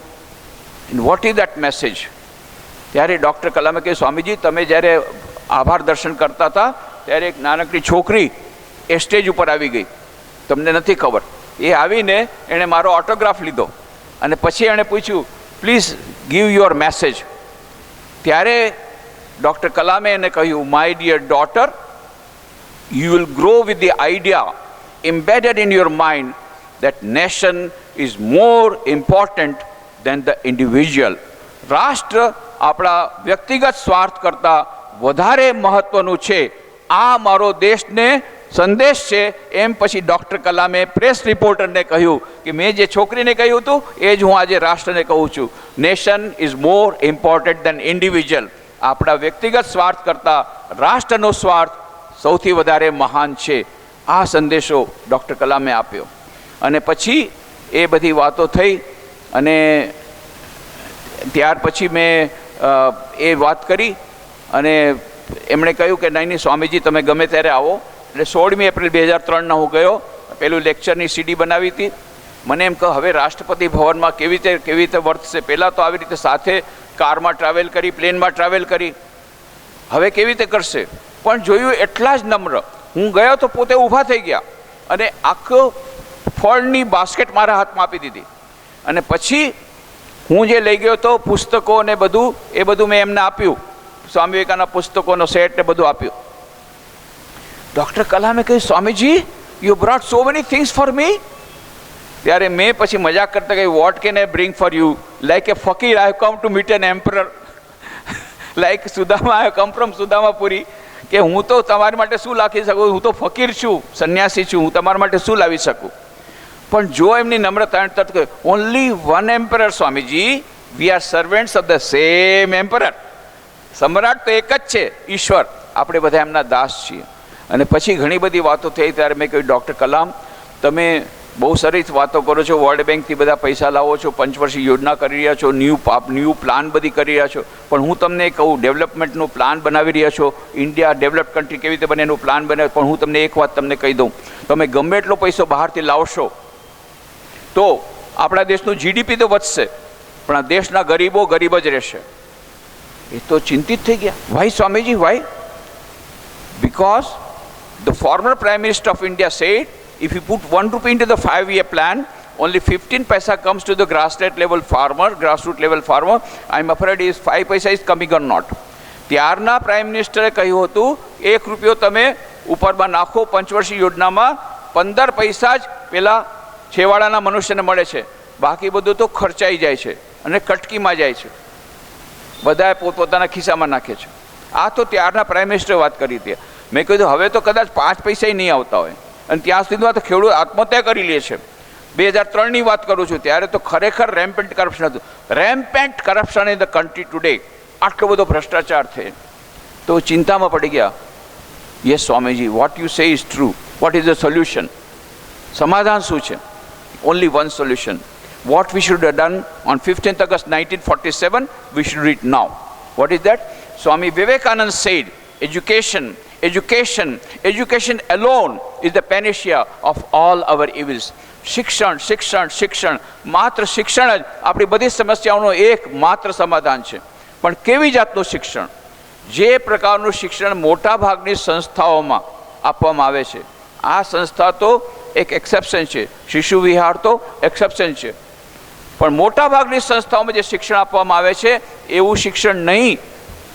And what is that message? ત્યારે doctor કલામે કહ્યું, સ્વામીજી તમે જ્યારે આભાર દર્શન કરતા હતા ત્યારે એક નાનકડી છોકરી એ સ્ટેજ ઉપર આવી ગઈ, તમને નથી ખબર. એ આવીને એણે મારો ઓટોગ્રાફ લીધો અને પછી એણે પૂછ્યું, પ્લીઝ ગીવ યોર મેસેજ. ત્યારે ડૉક્ટર કલામે એને કહ્યું, my dear daughter, you will grow with the idea embedded in your mind that nation is more important than the individual. રાષ્ટ્ર આપણા વ્યક્તિગત સ્વાર્થ કરતાં વધારે મહત્વનું છે, આ મારો દેશને સંદેશ છે. એમ પછી ડૉક્ટર કલામે પ્રેસ રિપોર્ટરને કહ્યું કે મેં જે છોકરીને કહ્યું હતું એ જ હું આજે રાષ્ટ્રને કહું છું, nation is more important then individual. આપણા વ્યક્તિગત સ્વાર્થ કરતાં રાષ્ટ્રનો સ્વાર્થ સૌથી વધારે મહાન છે. આ સંદેશો ડૉક્ટર કલામે આપ્યો. અને પછી એ બધી વાતો થઈ અને ત્યાર પછી મેં એ વાત કરી અને એમણે કહ્યું કે નહીં સ્વામીજી તમે ગમે ત્યારે આવો. એટલે 16મી એપ્રિલ 2003ના હું ગયો. પેલું લેક્ચરની સીડી બનાવી હતી. મને એમ કહે હવે રાષ્ટ્રપતિ ભવનમાં કેવી રીતે વર્તશે. પહેલાં તો આવી રીતે સાથે કારમાં ટ્રાવેલ કરી, પ્લેનમાં ટ્રાવેલ કરી, હવે કેવી રીતે કરશે. પણ જોયું એટલા જ નમ્ર. હું ગયો તો પોતે ઊભા થઈ ગયા અને આખું ફળની બાસ્કેટ મારા હાથમાં આપી દીધી. અને પછી હું જે લઈ ગયો હતો પુસ્તકો ને બધું, એ બધું મેં એમને આપ્યું, સ્વામી વિવેકાનંદના પુસ્તકોનો સેટ ને બધું આપ્યું. ડૉક્ટર કલામે કહ્યું, Swamiji you brought so many things for me. ત્યારે મેં પછી મજાક કરતા કહ્યું, what can I bring for you? Like a fakir I have come to meet an emperor. Like Sudama I have come from Sudamapuri, કે હું તો તમારી માટે શું લાખી શકું, હું તો ફકીર છું, સંન્યાસી છું, હું તમારા માટે શું લાવી શકું. પણ જો એમની નમ્રતા તરત કહે, only one emperor Swamiji, we are servants of the same emperor. સમ્રાટ તો એક જ છે, ઈશ્વર, આપણે બધા એમના દાસ છીએ. અને પછી ઘણી બધી વાતો થઈ. ત્યારે મેં કહ્યું, ડૉક્ટર કલામ તમે બહુ સરસ વાતો કરો છો, વર્લ્ડ બેંકથી બધા પૈસા લાવો છો, પંચવર્ષીય યોજના કરી રહ્યા છો, ન્યૂ પ્લાન બધી કરી રહ્યા છો, પણ હું તમને કહું, ડેવલપમેન્ટનું પ્લાન બનાવી રહ્યા છો, ઇન્ડિયા ડેવલપ કન્ટ્રી કેવી રીતે બને એનું પ્લાન બનાવે. પણ હું તમને એક વાત તમને કહી દઉં, તમે ગમે એટલો પૈસો બહારથી લાવશો તો આપણા દેશનું જીડીપી તો વધશે, પણ આ દેશના ગરીબો ગરીબ જ રહેશે. એ તો ચિંતિત થઈ ગયા. Why Swamiji, why? Because the former Prime Minister of India said, if you put 1 rupee into the 5-year plan, only 15 paisa comes to the grassroots level farmer. I'm afraid is 5 paisa is coming or not. ત્યારના prime મિનિસ્ટરે કહ્યું હતું, 1 રૂપિયો તમે ઉપરમાં નાખો પંચવર્ષીય યોજનામાં, 15 પૈસા જ પેલા છેવાડાના મનુષ્યને મળે છે, બાકી બધું તો ખર્ચાઈ જાય છે અને કટકીમાં જાય છે, બધાએ પોતપોતાના ખિસ્સામાં નાખે છે. આ તો ત્યારના પ્રાઇમ મિનિસ્ટરે વાત કરી હતી. મેં કીધું હવે તો કદાચ 5 પૈસા નહીં આવતા હોય, અને ત્યાં સુધીમાં તો ખેડૂત આત્મહત્યા કરી લે છે. 2003ની વાત કરું છું, ત્યારે તો ખરેખર રેમ્પેન્ટ કરપ્શન હતું. Rampant corruption in the country today. આટલો બધો ભ્રષ્ટાચાર છે. તો ચિંતામાં પડી ગયા. Yes Swamiji, what you say is true. What is the solution? સમાધાન શું છે? Only one solution. What we should have done on 15th August 1947, we should do it now. What is that? Swami Vivekananda said, education alone is the panacea of all our evils. શિક્ષણ, માત્ર શિક્ષણ જ આપણી બધી સમસ્યાઓનો એક માત્ર સમાધાન છે. પણ કેવી જાતનું શિક્ષણ? જે પ્રકારનું શિક્ષણ મોટા ભાગની સંસ્થાઓમાં આપવામાં આવે છે. આ સંસ્થા તો એક એક્સેપ્શન છે, શિશુ વિહાર તો એક્સેપ્શન છે, પણ મોટા ભાગની સંસ્થાઓમાં જે શિક્ષણ આપવામાં આવે છે એવું શિક્ષણ નહીં.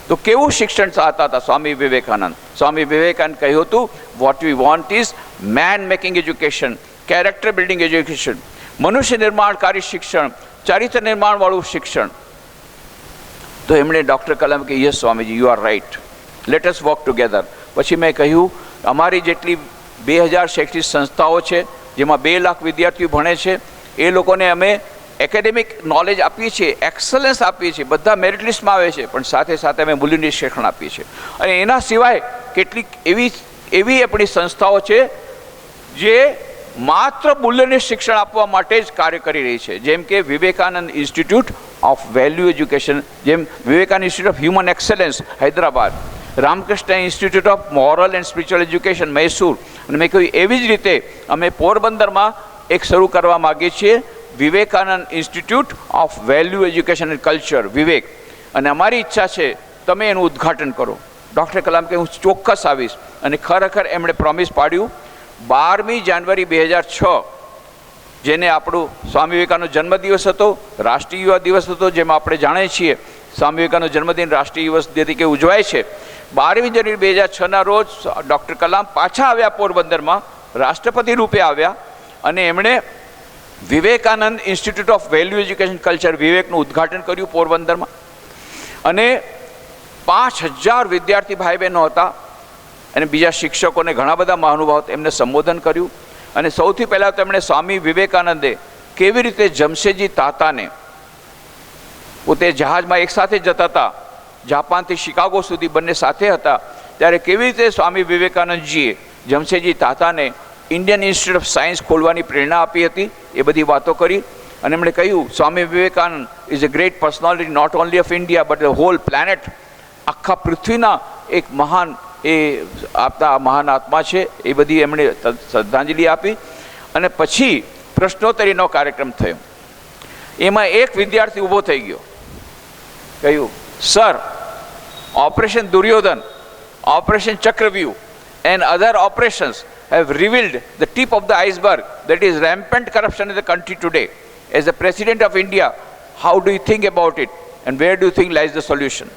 તો કેવું શિક્ષણ ચાહતા હતા સ્વામી વિવેકાનંદ? સ્વામી વિવેકાનંદ કહ્યું હતું, what we want is man making education, character building education, મનુષ્ય નિર્માણકારી શિક્ષણ, ચારિત્ર નિર્માણવાળું શિક્ષણ. તો એમણે ડૉક્ટર કલામ કે yes Swamiji, you are right, let us work together. પછી મેં કહ્યું, અમારી જેટલી 2000 શૈક્ષણિક સંસ્થાઓ છે, જેમાં 2 લાખ વિદ્યાર્થીઓ ભણે છે, એ લોકોને અમે એકેડેમિક નોલેજ આપીએ છીએ, એક્સલન્સ આપીએ છીએ, બધા મેરિટ લિસ્ટમાં આવે છે, પણ સાથે સાથે અમે મૂલ્યનિષ્ઠ શિક્ષણ આપીએ છીએ. અને એના સિવાય કેટલીક એવી આપણી સંસ્થાઓ છે જે માત્ર મૂલ્યનિષ્ઠ શિક્ષણ આપવા માટે જ કાર્ય કરી રહી છે, જેમ કે Vivekananda Institute of Value Education, જેમ Vivekananda Institute of Human Excellence Hyderabad, Ramakrishna Institute of Moral and Spiritual Education Mysore. અને મેં કહ્યું એવી જ રીતે અમે પોરબંદરમાં એક શરૂ કરવા માગીએ છીએ, Vivekananda Institute of Value Education and Culture, Vivek. અને અમારી ઈચ્છા છે તમે એનું ઉદ્ઘાટન કરો. ડૉક્ટર કલામ કે હું ચોક્કસ આવીશ. અને ખરેખર એમણે પ્રોમિસ પાડ્યું. 12મી જાન્યુઆરી 2006, જેને આપણું સ્વામી વિવેકાનંદનો જન્મદિવસ હતો, રાષ્ટ્રીય યુવા દિવસ હતો, જેમાં આપણે જાણીએ છીએ સ્વામી વિવેકાનંદનો જન્મદિન રાષ્ટ્રીય દિવસ તરીકે ઉજવાય છે. 12મી જાન્યુઆરી 2006ના રોજ ડૉક્ટર કલામ પાછા આવ્યા પોરબંદરમાં, રાષ્ટ્રપતિ રૂપે આવ્યા, અને એમણે Vivekananda Institute of Value Education Culture, વિવેકનું ઉદ્ઘાટન કર્યું પોરબંદરમાં. અને 5000 વિદ્યાર્થી ભાઈ બહેનો હતા, અને બીજા શિક્ષકોને ઘણા બધા મહાનુભાવો, એમને સંબોધન કર્યું. અને સૌથી પહેલાં તો એમણે સ્વામી વિવેકાનંદે કેવી રીતે જમશેદજી તાતાને, પોતે જહાજમાં એકસાથે જતા હતા, જાપાનથી શિકાગો સુધી બંને સાથે હતા, ત્યારે કેવી રીતે સ્વામી વિવેકાનંદજીએ જમશેદજી તાતાને ઇન્ડિયન ઇન્સ્ટિટ્યૂટ ઓફ સાયન્સ ખોલવાની પ્રેરણા આપી હતી, એ બધી વાતો કરી. અને એમણે કહ્યું, Swami Vivekananda is a great personality not only of India but the whole planet. આખા પૃથ્વીના એક મહાન મહાન આત્મા છે. એ બધી એમણે શ્રદ્ધાંજલિ આપી. અને પછી પ્રશ્નોત્તરીનો કાર્યક્રમ થયો. એમાં એક વિદ્યાર્થી ઊભો થઈ ગયો, કહ્યું, sir, operation Duryodhan, operation Chakravyuh and other operations have revealed the tip of the iceberg, that is rampant corruption in the country today. As the President of India, how do you think about it and where do you think lies the solution?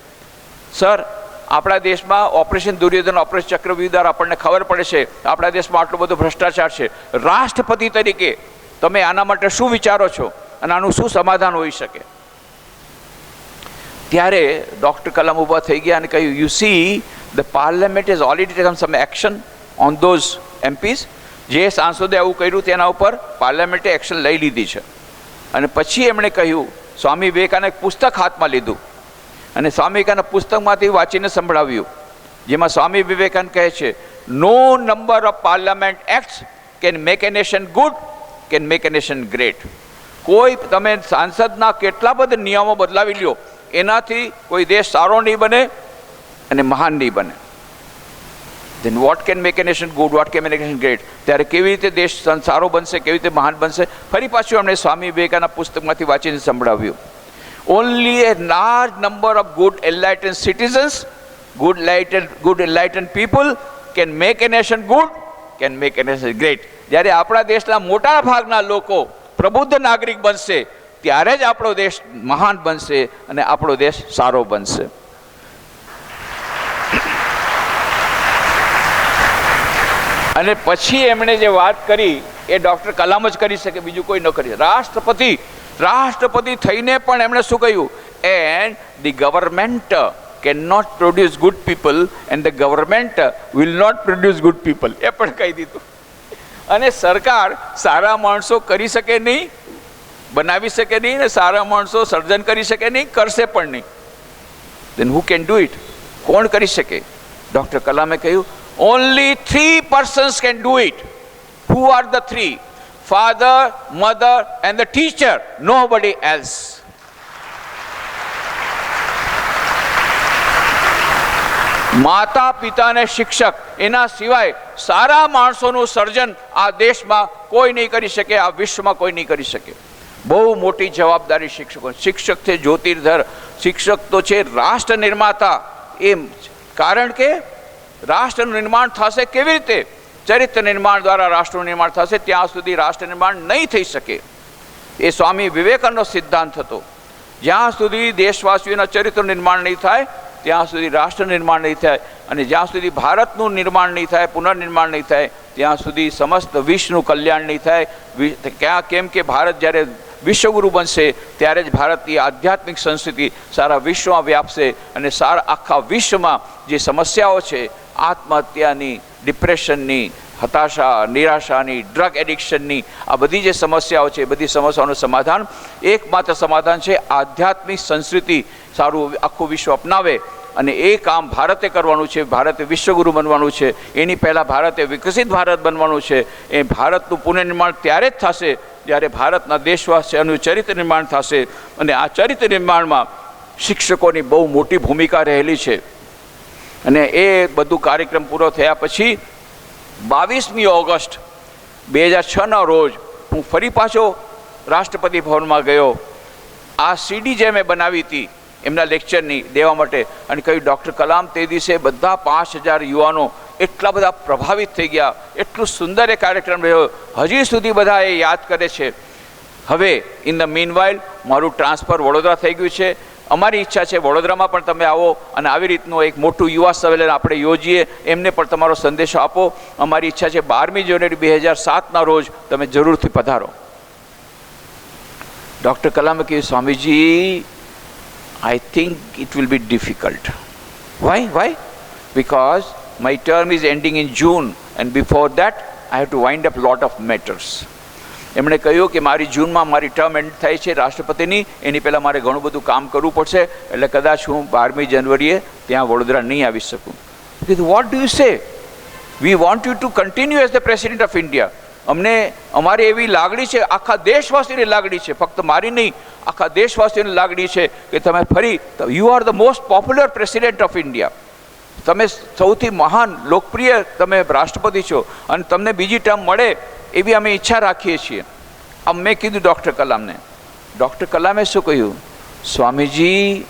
Sir, આપણા દેશમાં operation Duryodhan, operation ચક્રવ્યૂહ દ્વારા આપણને ખબર પડે છે આપણા દેશમાં આટલો બધો ભ્રષ્ટાચાર છે. રાષ્ટ્રપતિ તરીકે તમે આના માટે શું વિચારો છો અને આનું શું સમાધાન હોઈ શકે? ત્યારે ડૉક્ટર કલામ ઊભા થઈ ગયા અને કહ્યું, you see, the parliament is already taken some action on those MPs. જે સાંસદે આવું કર્યું તેના ઉપર પાર્લામેન્ટે એક્શન લઈ લીધી છે. અને પછી એમણે કહ્યું, સ્વામી વિવેકાનંદે એક પુસ્તક હાથમાં લીધું અને સ્વામી વિવેકાનંદ પુસ્તકમાંથી વાંચીને સંભળાવ્યું, જેમાં સ્વામી વિવેકાનંદ કહે છે, no number of parliament acts can make a nation good, can make a nation great. કોઈ તમે સાંસદના કેટલા બધા નિયમો બદલાવી લ્યો, એનાથી કોઈ દેશ સારો નહીં બને અને મહાન નહીં બને. Then what can make a nation good, what can make a nation great? ત્યારે કેવી રીતે દેશ સારો બનશે, કેવી રીતે મહાન બનશે? ફરી પાછું એમણે સ્વામી વિવેકાનંદ પુસ્તકમાંથી વાંચીને સંભળાવ્યું. Only a large number of good enlightened citizens, good enlightened people can make a nation good, can make a nation great. જ્યારે આપણા દેશના મોટા ભાગના લોકો પ્રબુદ્ધ નાગરિક બનશે ત્યારે જ આપણો દેશ મહાન બનશે અને આપણો દેશ સારો બનશે. અને પછી એમણે જે વાત કરી એ ડૉક્ટર કલામ જ કરી શકે, બીજું કોઈ ન કરી. રાષ્ટ્રપતિ થઈને પણ એમણે શું કહ્યું? And the government can not produce good people and the government will not produce good people, એ પણ કહી દીધું. અને સરકાર સારા માણસો કરી શકે નહીં, બનાવી શકે નહીં, ને સારા માણસો સર્જન કરી શકે નહીં, કરશે પણ નહીં. દેન હુ કેન ડુ ઇટ? કોણ કરી શકે? ડૉક્ટર કલામે કહ્યું, only 3 persons can do it. Who are the 3? Father, mother and the teacher, nobody else. માતા, પિતા અને શિક્ષક, એના સિવાય સારા માણસોનું સર્જન આ દેશમાં કોઈ નહીં કરી શકે, આ વિશ્વમાં કોઈ નહીં કરી શકે. બહુ મોટી જવાબદારી શિક્ષકો. શિક્ષક છે જ્યોતિર્ધર, શિક્ષક તો છે રાષ્ટ્ર નિર્માતા. એમ કારણ કે રાષ્ટ્રનું નિર્માણ થશે કેવી રીતે? ચરિત્ર નિર્માણ દ્વારા રાષ્ટ્રનું નિર્માણ થશે, ત્યાં સુધી રાષ્ટ્ર નિર્માણ નહીં થઈ શકે. એ સ્વામી વિવેકાનંદનો સિદ્ધાંત હતો. જ્યાં સુધી દેશવાસીઓના ચરિત્ર નિર્માણ નહીં થાય ત્યાં સુધી રાષ્ટ્ર નિર્માણ નહીં થાય, અને જ્યાં સુધી ભારતનું નિર્માણ નહીં થાય, પુનર્નિર્માણ નહીં થાય, ત્યાં સુધી સમસ્ત વિશ્વનું કલ્યાણ નહીં થાય. કેમ કે ભારત જ્યારે વિશ્વગુરુ બનશે ત્યારે જ ભારતની આધ્યાત્મિક સંસ્કૃતિ સારા વિશ્વમાં વ્યાપશે અને સારા આખા વિશ્વમાં જે સમસ્યાઓ છે, આત્મહત્યાની, ડિપ્રેશનની, હતાશા, નિરાશાની, ડ્રગ એડિક્શનની, આ બધી જે સમસ્યાઓ છે, એ બધી સમસ્યાઓનું સમાધાન એકમાત્ર સમાધાન છે આધ્યાત્મિક સંસ્કૃતિ સારું આખું વિશ્વ અપનાવે. અને એ કામ ભારતે કરવાનું છે. ભારતે વિશ્વગુરુ બનવાનું છે. એની પહેલાં ભારતે વિકસિત ભારત બનવાનું છે. એ ભારતનું પુનર્નિર્માણ ત્યારે જ થશે જ્યારે ભારતના દેશવાસીઓનું ચરિત્ર નિર્માણ થશે. અને આ ચરિત્ર નિર્માણમાં શિક્ષકોની બહુ મોટી ભૂમિકા રહેલી છે. અને એ બધું કાર્યક્રમ પૂરો થયા પછી 22મી ઓગસ્ટ 2006ના રોજ હું ફરી પાછો રાષ્ટ્રપતિ ભવનમાં ગયો. આ સીડી જે મેં બનાવી હતી એમના લેક્ચરની દેવા માટે, અને કહ્યું, ડૉક્ટર કલામ તે દિવસે બધા 5000 યુવાનો એટલા બધા પ્રભાવિત થઈ ગયા, એટલું સુંદર એ કાર્યક્રમ રહ્યો, હજી સુધી બધા એ યાદ કરે છે. હવે ઇન ધ મીનવાઇલ મારું ટ્રાન્સફર વડોદરા થઈ ગયું છે. અમારી ઈચ્છા છે વડોદરામાં પણ તમે આવો અને આવી રીતનું એક મોટું યુવા સંમેલન આપણે યોજીએ, એમને પણ તમારો સંદેશો આપો. અમારી ઈચ્છા છે 12મી જાન્યુઆરી 2007ના રોજ તમે જરૂરથી પધારો. ડૉક્ટર કલામે કહ્યું, Swamiji, I think it will be difficult. Why? Because my term is ending in June and before that I have to wind up lot of matters. એમણે કહ્યું કે મારી જૂનમાં મારી ટર્મ એન્ડ થાય છે રાષ્ટ્રપતિની, એની પહેલાં મારે ઘણું બધું કામ કરવું પડશે, એટલે કદાચ હું 12મી જાન્યુઆરીએ ત્યાં વડોદરા નહીં આવી શકું. કીધું, what do you say? V want you two continue as the president of India. અમને અમારી એવી લાગણી છે, આખા દેશવાસીની લાગણી છે, ફક્ત મારી નહીં, આખા દેશવાસીઓની લાગણી છે કે તમે ફરી, you are the most popular president of India. તમે સૌથી મહાન લોકપ્રિય તમે રાષ્ટ્રપતિ છો અને તમને બીજી ટર્મ મળે એવી અમે ઈચ્છા રાખીએ છીએ. આમ મેં કીધું ડૉક્ટર કલામને. ડૉક્ટર કલામે શું કહ્યું? Swamiji,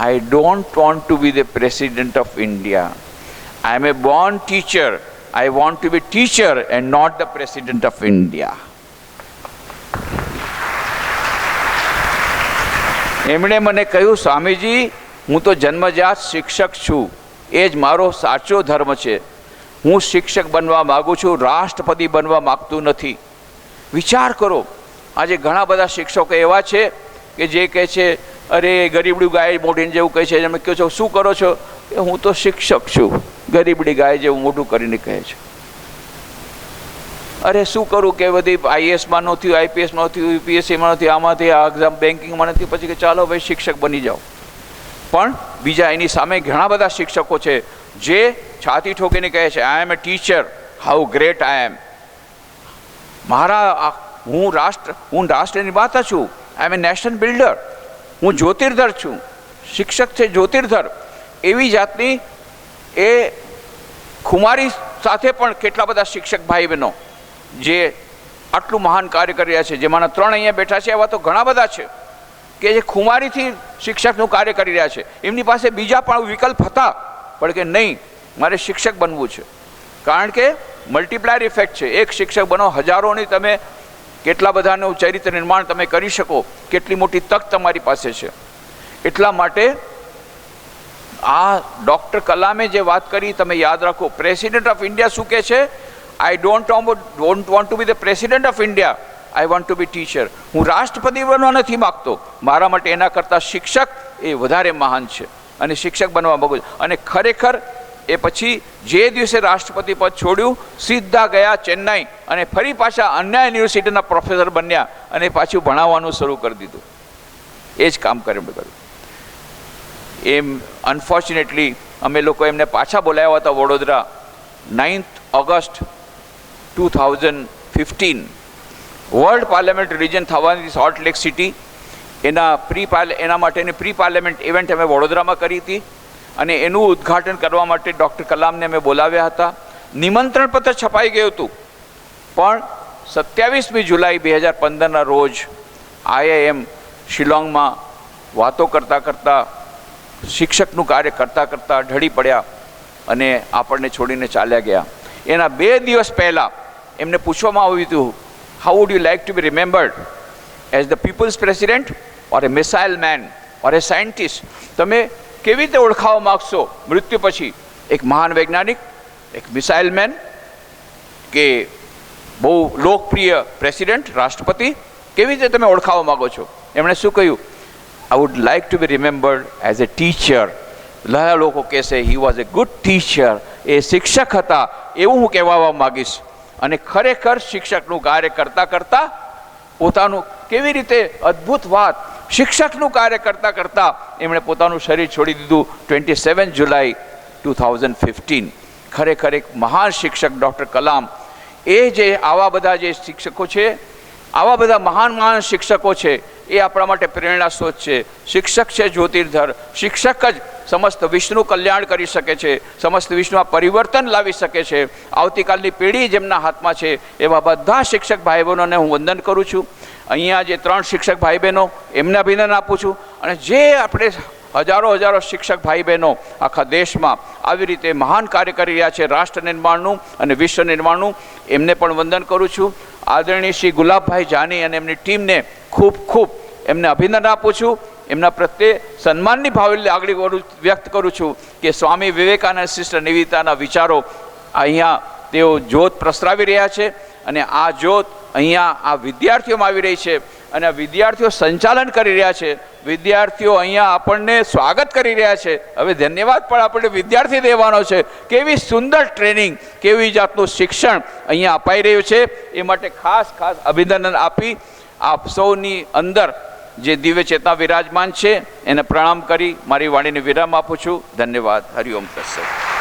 I don't want to be the president of India. I am a born teacher. I want to be teacher and not the president of India. એમણે મને કહ્યું, સ્વામીજી હું તો જન્મજાત શિક્ષક છું, એ જ મારો સાચો ધર્મ છે. હું શિક્ષક બનવા માગું છું, રાષ્ટ્રપતિ બનવા માગતું નથી. વિચાર કરો, આજે ઘણા બધા શિક્ષકો એવા છે કે જે કહે છે, અરે ગરીબડી ગાય મોઢીને જેવું કહે છે. તમે કહો છો શું કરો છો? કે હું તો શિક્ષક છું. ગરીબડી ગાય જેવું મોઢું કરીને કહે છે. અરે શું કરું કે બધી આઈએસમાં ન થયું, આઈપીએસમાં ન થયું, યુપીએસસીમાં નથી, આમાંથી આ એક્ઝામ બેન્કિંગમાં નથી, પછી કે ચાલો ભાઈ શિક્ષક બની જાઓ. પણ બીજા એની સામે ઘણા બધા શિક્ષકો છે જે છાતી ઠોકીને કહે છે, આઈ am A teacher, how great આઈ એમ. હું રાષ્ટ્ર નિર્માતા છું. આઈ એમ એ નેશન બિલ્ડર. હું જ્યોતિર્ધર છું. શિક્ષક છે જ્યોતિર્ધર. એવી જાતની એ ખુમારી સાથે પણ કેટલા બધા શિક્ષક ભાઈ બહેનો જે આટલું મહાન કાર્ય કરી રહ્યા છે, જેમાંના 3 અહીંયા બેઠા છે, એવા તો ઘણા બધા છે કે જે ખુમારીથી શિક્ષકનું કાર્ય કરી રહ્યા છે. એમની પાસે બીજા પણ વિકલ્પ હતા, પણ કે નહીં, મારે શિક્ષક બનવું છે. કારણ કે મલ્ટીપ્લાયર ઇફેક્ટ છે. એક શિક્ષક બનો, હજારોની તમે કેટલા બધાનું ચરિત્ર નિર્માણ તમે કરી શકો, કેટલી મોટી તક તમારી પાસે છે. એટલા માટે આ ડૉક્ટર કલામે જે વાત કરી તમે યાદ રાખો. પ્રેસિડેન્ટ ઓફ ઇન્ડિયા શું કહે છે? I don't want to be the president of India, I want to be teacher. હું રાષ્ટ્રપતિ બનવા નથી માગતો. મારા માટે એના કરતાં શિક્ષક એ વધારે મહાન છે અને શિક્ષક બનવા માગું છું. અને ખરેખર એ પછી જે દિવસે રાષ્ટ્રપતિ પદ છોડ્યું, સીધા ગયા ચેન્નાઈ અને ફરી પાછા અન્ય યુનિવર્સિટીના પ્રોફેસર બન્યા અને પાછું ભણાવવાનું શરૂ કરી દીધું. એ જ કામ કર્યું. એમ અનફોર્ચ્યુનેટલી અમે લોકો એમને પાછા બોલાવ્યા હતા Vadodara 9th August 2015. World parliament region થવાની સોલ્ટ લેક સિટી, એના માટેની પ્રી પાર્લામેન્ટ ઇવેન્ટ અમે વડોદરામાં કરી હતી અને એનું ઉદ્ઘાટન કરવા માટે ડૉક્ટર કલામને અમે બોલાવ્યા હતા. નિમંત્રણ પત્ર છપાઈ ગયું હતું, પણ 27મી જુલાઈ 2015ના રોજ IIM શિલોંગમાં વાતો કરતાં કરતાં, શિક્ષકનું કાર્ય કરતાં કરતાં ઢળી પડ્યા અને આપણને છોડીને ચાલ્યા ગયા. એના 2 દિવસ પહેલાં એમને પૂછવામાં આવ્યું હતું, how would you like to be remembered, as the people's president or a missile man or a scientist? તમે કેવી રીતે ઓળખાવા માગશો મૃત્યુ પછી? એક મહાન વૈજ્ઞાનિક, એક મિસાઇલ મેન, કે બહુ લોકપ્રિય પ્રેસિડેન્ટ, રાષ્ટ્રપતિ? કેવી રીતે તમે ઓળખાવા માગો છો? એમણે શું કહ્યું? I would like to be remembered as a teacher. ઘણા લોકો કહેશે he was a good teacher, એ શિક્ષક હતા એવું હું કહેવા માગીશ. અને ખરેખર શિક્ષકનું કાર્ય કરતાં કરતાં પોતાનું, કેવી રીતે અદ્ભુત વાત, શિક્ષકનું કાર્ય કરતાં કરતાં એમણે પોતાનું શરીર છોડી દીધું 27 જુલાઈ 2015. ખરેખર એક મહાન શિક્ષક ડૉક્ટર કલામ. એ જે આવા બધા જે શિક્ષકો છે, આવા બધા મહાન શિક્ષકો છે, એ આપણા માટે પ્રેરણા સ્ત્રોત છે. શિક્ષક છે જ્યોતિર્ધર. શિક્ષક જ સમસ્ત વિશ્વનું કલ્યાણ કરી શકે છે, સમસ્ત વિશ્વમાં પરિવર્તન લાવી શકે છે. આવતીકાલની પેઢી જેમના હાથમાં છે એવા બધા શિક્ષક ભાઈ બહેનોને હું વંદન કરું છું. અહીંયા જે 3 શિક્ષક ભાઈ બહેનો, એમને અભિનંદન આપું છું. અને જે આપણે હજારો શિક્ષક ભાઈ બહેનો આખા દેશમાં આવી રીતે મહાન કાર્ય કરી રહ્યા છે રાષ્ટ્ર નિર્માણનું અને વિશ્વ નિર્માણનું, એમને પણ વંદન કરું છું. આદરણીય શ્રી ગુલાબભાઈ જાની અને એમની ટીમને ખૂબ એમને અભિનંદન આપું છું. એમના પ્રત્યે સન્માનની લાગણી વ્યક્ત કરું છું કે સ્વામી વિવેકાનંદ, સિસ્ટર નિવેદિતાના વિચારો અહીંયા તેઓ જ્યોત પ્રસરાવી રહ્યા છે અને આ જ્યોત અહીંયા આ વિદ્યાર્થીઓમાં આવી રહી છે અને આ વિદ્યાર્થીઓ સંચાલન કરી રહ્યા છે. વિદ્યાર્થીઓ અહીંયા આપણને સ્વાગત કરી રહ્યા છે. હવે ધન્યવાદ પણ આપણે વિદ્યાર્થી દેવાનો છે. કેવી સુંદર ટ્રેનિંગ, કેવી જાતનું શિક્ષણ અહીંયા અપાઈ રહ્યું છે, એ માટે ખાસ અભિનંદન આપી આપ સૌની અંદર જે દિવ્ય ચેતના વિરાજમાન છે એને પ્રણામ કરી મારી વાણીને વિરામ આપું છું. ધન્યવાદ. હરિઓમ તત્સત.